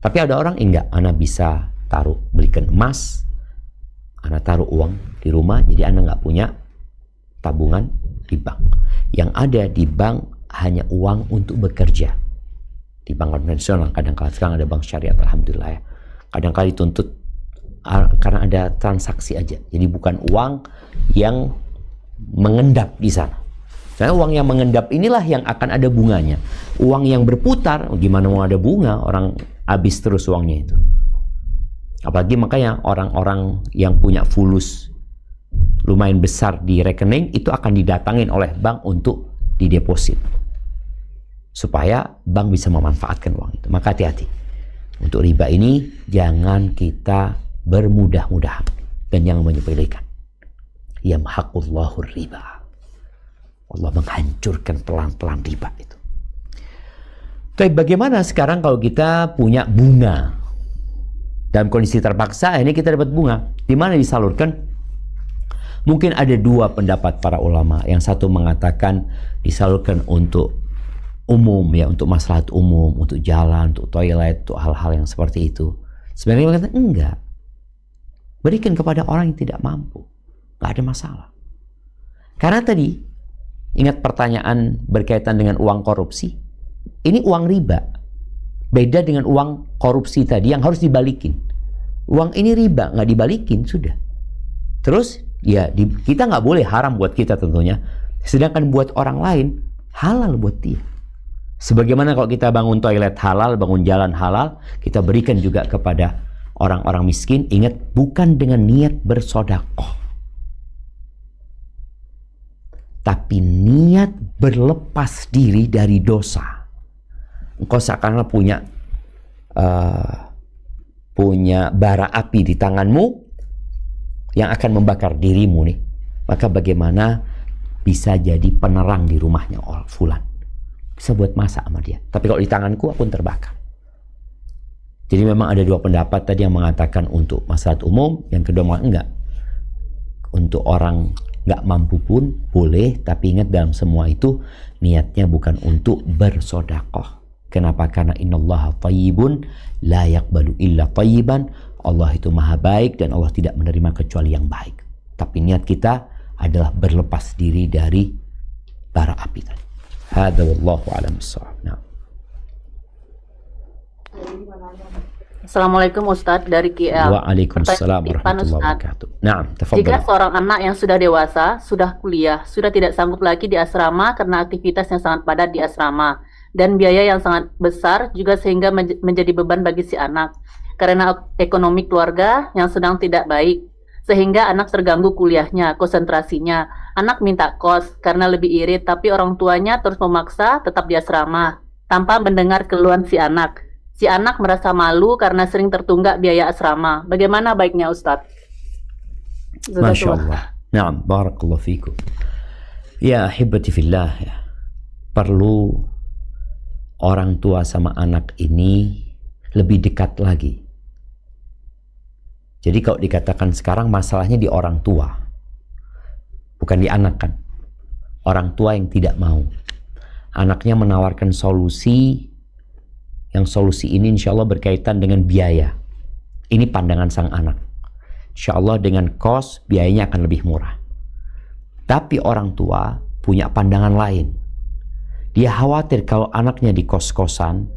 Tapi ada orang enggak, ana bisa taruh, belikan emas, ana taruh uang di rumah, jadi ana nggak punya tabungan di bank. Yang ada di bank hanya uang untuk bekerja. Di bank konvensional, kadang-kadang sekarang ada bank syariat, alhamdulillah ya. Kadang-kadang dituntut karena ada transaksi aja. Jadi bukan uang yang mengendap di sana. Karena uang yang mengendap inilah yang akan ada bunganya. Uang yang berputar, gimana mau ada bunga, orang habis terus uangnya itu. Apalagi makanya orang-orang yang punya fulus lumayan besar di rekening itu akan didatangin oleh bank untuk dideposit. Supaya bank bisa memanfaatkan uang itu. Maka hati-hati. Untuk riba ini jangan kita bermudah-mudahan dan jangan menyepelekan. Yamhaqullahu riba. Allah menghancurkan pelan-pelan riba itu. Tapi bagaimana sekarang kalau kita punya bunga? Dalam kondisi terpaksa, ini kita dapat bunga. Di mana disalurkan? Mungkin ada dua pendapat para ulama. Yang satu mengatakan disalurkan untuk umum, ya, untuk maslahat umum, untuk jalan, untuk toilet, untuk hal-hal yang seperti itu. Sebenarnya mengatakan enggak. Berikan kepada orang yang tidak mampu. Nggak ada masalah. Karena tadi, ingat pertanyaan berkaitan dengan uang korupsi. Ini uang riba. Beda dengan uang korupsi tadi yang harus dibalikin. Uang ini riba, nggak dibalikin, sudah. Terus, ya kita nggak boleh, haram buat kita tentunya. Sedangkan buat orang lain, halal buat dia. Sebagaimana kalau kita bangun toilet halal, bangun jalan halal, kita berikan juga kepada orang-orang miskin. Ingat, bukan dengan niat bersodakoh. Tapi niat berlepas diri dari dosa. Engkau seakan-akan punya bara api di tanganmu yang akan membakar dirimu nih. Maka bagaimana bisa jadi penerang di rumahnya fulan. Bisa buat masak sama dia. Tapi kalau di tanganku aku terbakar. Jadi memang ada dua pendapat tadi yang mengatakan untuk maslahat umum, yang kedua enggak. Untuk orang nggak mampu pun boleh, tapi ingat dalam semua itu niatnya bukan untuk bersodakoh. Kenapa? Karena innallaha thayyibun la yaqbalu illa thayyiban. Allah itu maha baik dan Allah tidak menerima kecuali yang baik. Tapi niat kita adalah berlepas diri dari bara api tadi. Hadza wallahu a'lam bissawab. Nah. Assalamualaikum Ustadz dari KL. Waalaikumsalam warahmatullahi wabarakatuh. Nah, jika seorang anak yang sudah dewasa, sudah kuliah, sudah tidak sanggup lagi di asrama karena aktivitas yang sangat padat di asrama dan biaya yang sangat besar juga sehingga menjadi beban bagi si anak karena ekonomi keluarga yang sedang tidak baik sehingga anak terganggu kuliahnya, konsentrasinya. Anak minta kos karena lebih irit, tapi orang tuanya terus memaksa tetap di asrama tanpa mendengar keluhan si anak. Si anak merasa malu karena sering tertunggak biaya asrama. Bagaimana baiknya Ustadz? Masya Allah. Naam, barakallahu fikum. Ya ahibati fillah ya. Perlu orang tua sama anak ini lebih dekat lagi. Jadi kalau dikatakan sekarang masalahnya di orang tua, bukan di anak kan. Orang tua yang tidak mau. Anaknya menawarkan solusi, yang solusi ini insya Allah berkaitan dengan biaya. Ini pandangan sang anak. Insya Allah dengan kos biayanya akan lebih murah. Tapi orang tua punya pandangan lain. Dia khawatir kalau anaknya di kos-kosan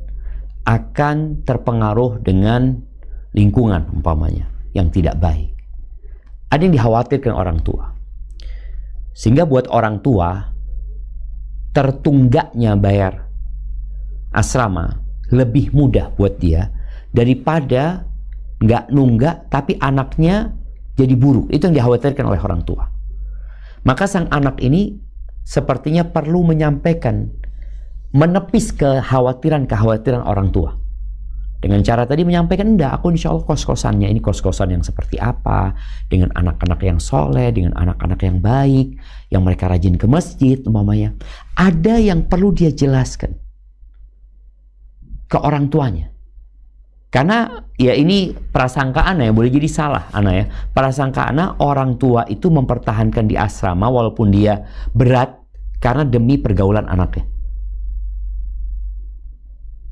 akan terpengaruh dengan lingkungan umpamanya yang tidak baik. Ada yang dikhawatirkan orang tua. Sehingga buat orang tua tertunggaknya bayar asrama lebih mudah buat dia daripada nggak nunggak tapi anaknya jadi buruk. Itu yang dikhawatirkan oleh orang tua. Maka sang anak ini sepertinya perlu menyampaikan, menepis kekhawatiran orang tua. Dengan cara tadi menyampaikan, enggak, aku insya Allah kos-kosannya ini kos-kosan yang seperti apa, dengan anak-anak yang soleh, dengan anak-anak yang baik, yang mereka rajin ke masjid umpamanya. Ada yang perlu dia jelaskan ke orang tuanya. Karena ya ini prasangka anak ya, boleh jadi salah anak ya. Prasangka anak orang tua itu mempertahankan di asrama walaupun dia berat karena demi pergaulan anaknya.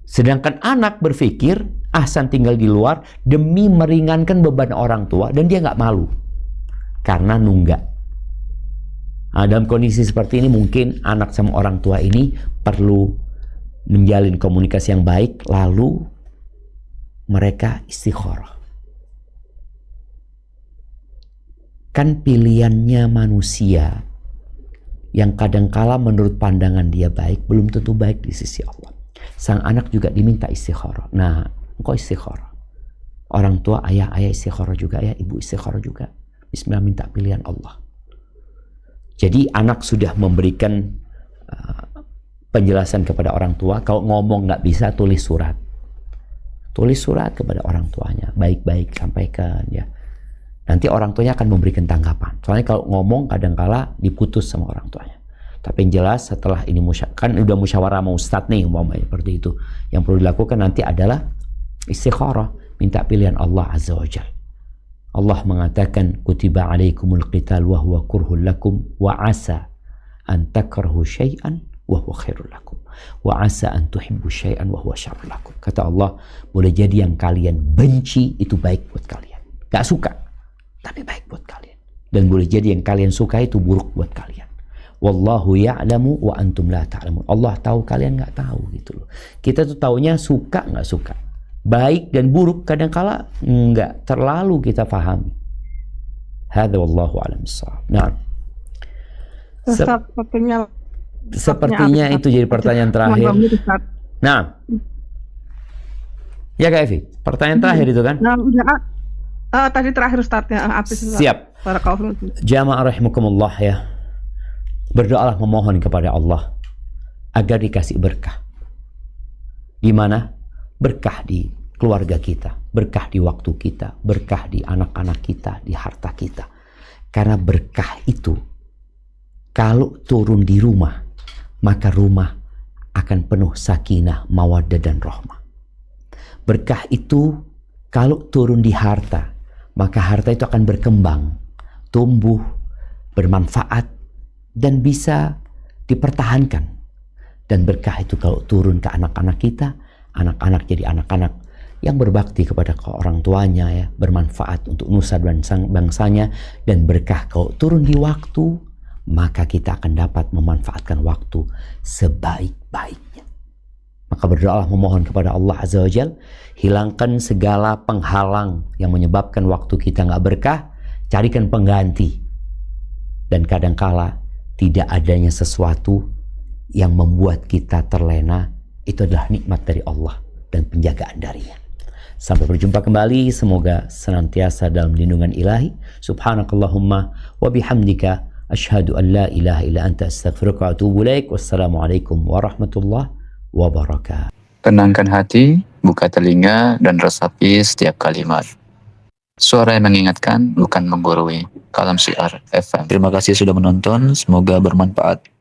Sedangkan anak berpikir ahsan tinggal di luar demi meringankan beban orang tua dan dia nggak malu karena nunggak. Nah, dalam kondisi seperti ini mungkin anak sama orang tua ini perlu menjalin komunikasi yang baik lalu mereka istikharah. Kan pilihannya manusia yang kadangkala menurut pandangan dia baik belum tentu baik di sisi Allah. Sang anak juga diminta istikharah. Nah, engkau istikharah. Orang tua, ayah istikharah juga, ya ibu istikharah juga. Bismillah, minta pilihan Allah. Jadi anak sudah memberikan penjelasan kepada orang tua. Kalau ngomong nggak bisa, tulis surat. Tulis surat kepada orang tuanya, baik-baik sampaikan ya. Nanti orang tuanya akan memberikan tanggapan. Soalnya kalau ngomong kadangkala diputus sama orang tuanya. Tapi yang jelas setelah ini kan udah musyawarah sama ustadz nih umpamanya seperti itu. Yang perlu dilakukan nanti adalah istikharah, minta pilihan Allah Azza wa Jalla. Allah mengatakan kutiba alaikumul qital wa huwa kurhul lakum wa asa an takrahu syai'an wa huwa khairul lakum wa asa an tuhibbu syai'an wa huwa syarrul lakum. Kata Allah, boleh jadi yang kalian benci itu baik buat kalian. Gak suka, tapi baik buat kalian. Dan boleh jadi yang kalian suka itu buruk buat kalian. Wallahu ya'lamu wa antum la ta'lamun. Allah tahu, kalian nggak tahu gitu loh. Kita tuh taunya suka nggak suka. Baik dan buruk kadangkala nggak terlalu kita pahami. Hadza wallahu a'lam bissawab. Nah. Sepertinya itu jadi pertanyaan terakhir. Nah. Ya Kak Evi, pertanyaan terakhir itu kan? Nah, udah tadi terakhir Ustadznya. Siap. Jamaah rahimakumullah ya. Berdoalah memohon kepada Allah agar dikasih berkah. Di mana? Berkah di keluarga kita, berkah di waktu kita, berkah di anak-anak kita, di harta kita. Karena berkah itu kalau turun di rumah, maka rumah akan penuh sakinah, mawaddah dan rahmah. Berkah itu kalau turun di harta, maka harta itu akan berkembang, tumbuh, bermanfaat, dan bisa dipertahankan. Dan berkah itu kalau turun ke anak-anak kita, anak-anak jadi anak-anak yang berbakti kepada orang tuanya ya, bermanfaat untuk nusa dan bangsanya. Dan berkah kalau turun di waktu, maka kita akan dapat memanfaatkan waktu sebaik-baiknya. Maka berdoalah memohon kepada Allah Azza wa Jalla, hilangkan segala penghalang yang menyebabkan waktu kita nggak berkah, carikan pengganti. Dan kadangkala tidak adanya sesuatu yang membuat kita terlena, itu adalah nikmat dari Allah dan penjagaan darinya. Sampai berjumpa kembali, semoga senantiasa dalam lindungan ilahi. Subhanakallahumma wa bihamdika asyhadu an la ilaha illa anta astaghfiruka wa atubu ilaik. Wassalamualaikum warahmatullahi wabarakatuh. Tenangkan hati, buka telinga, dan resapi setiap kalimat. Suara yang mengingatkan, bukan menggurui. Kalam Syiar FM. Terima kasih sudah menonton, semoga bermanfaat.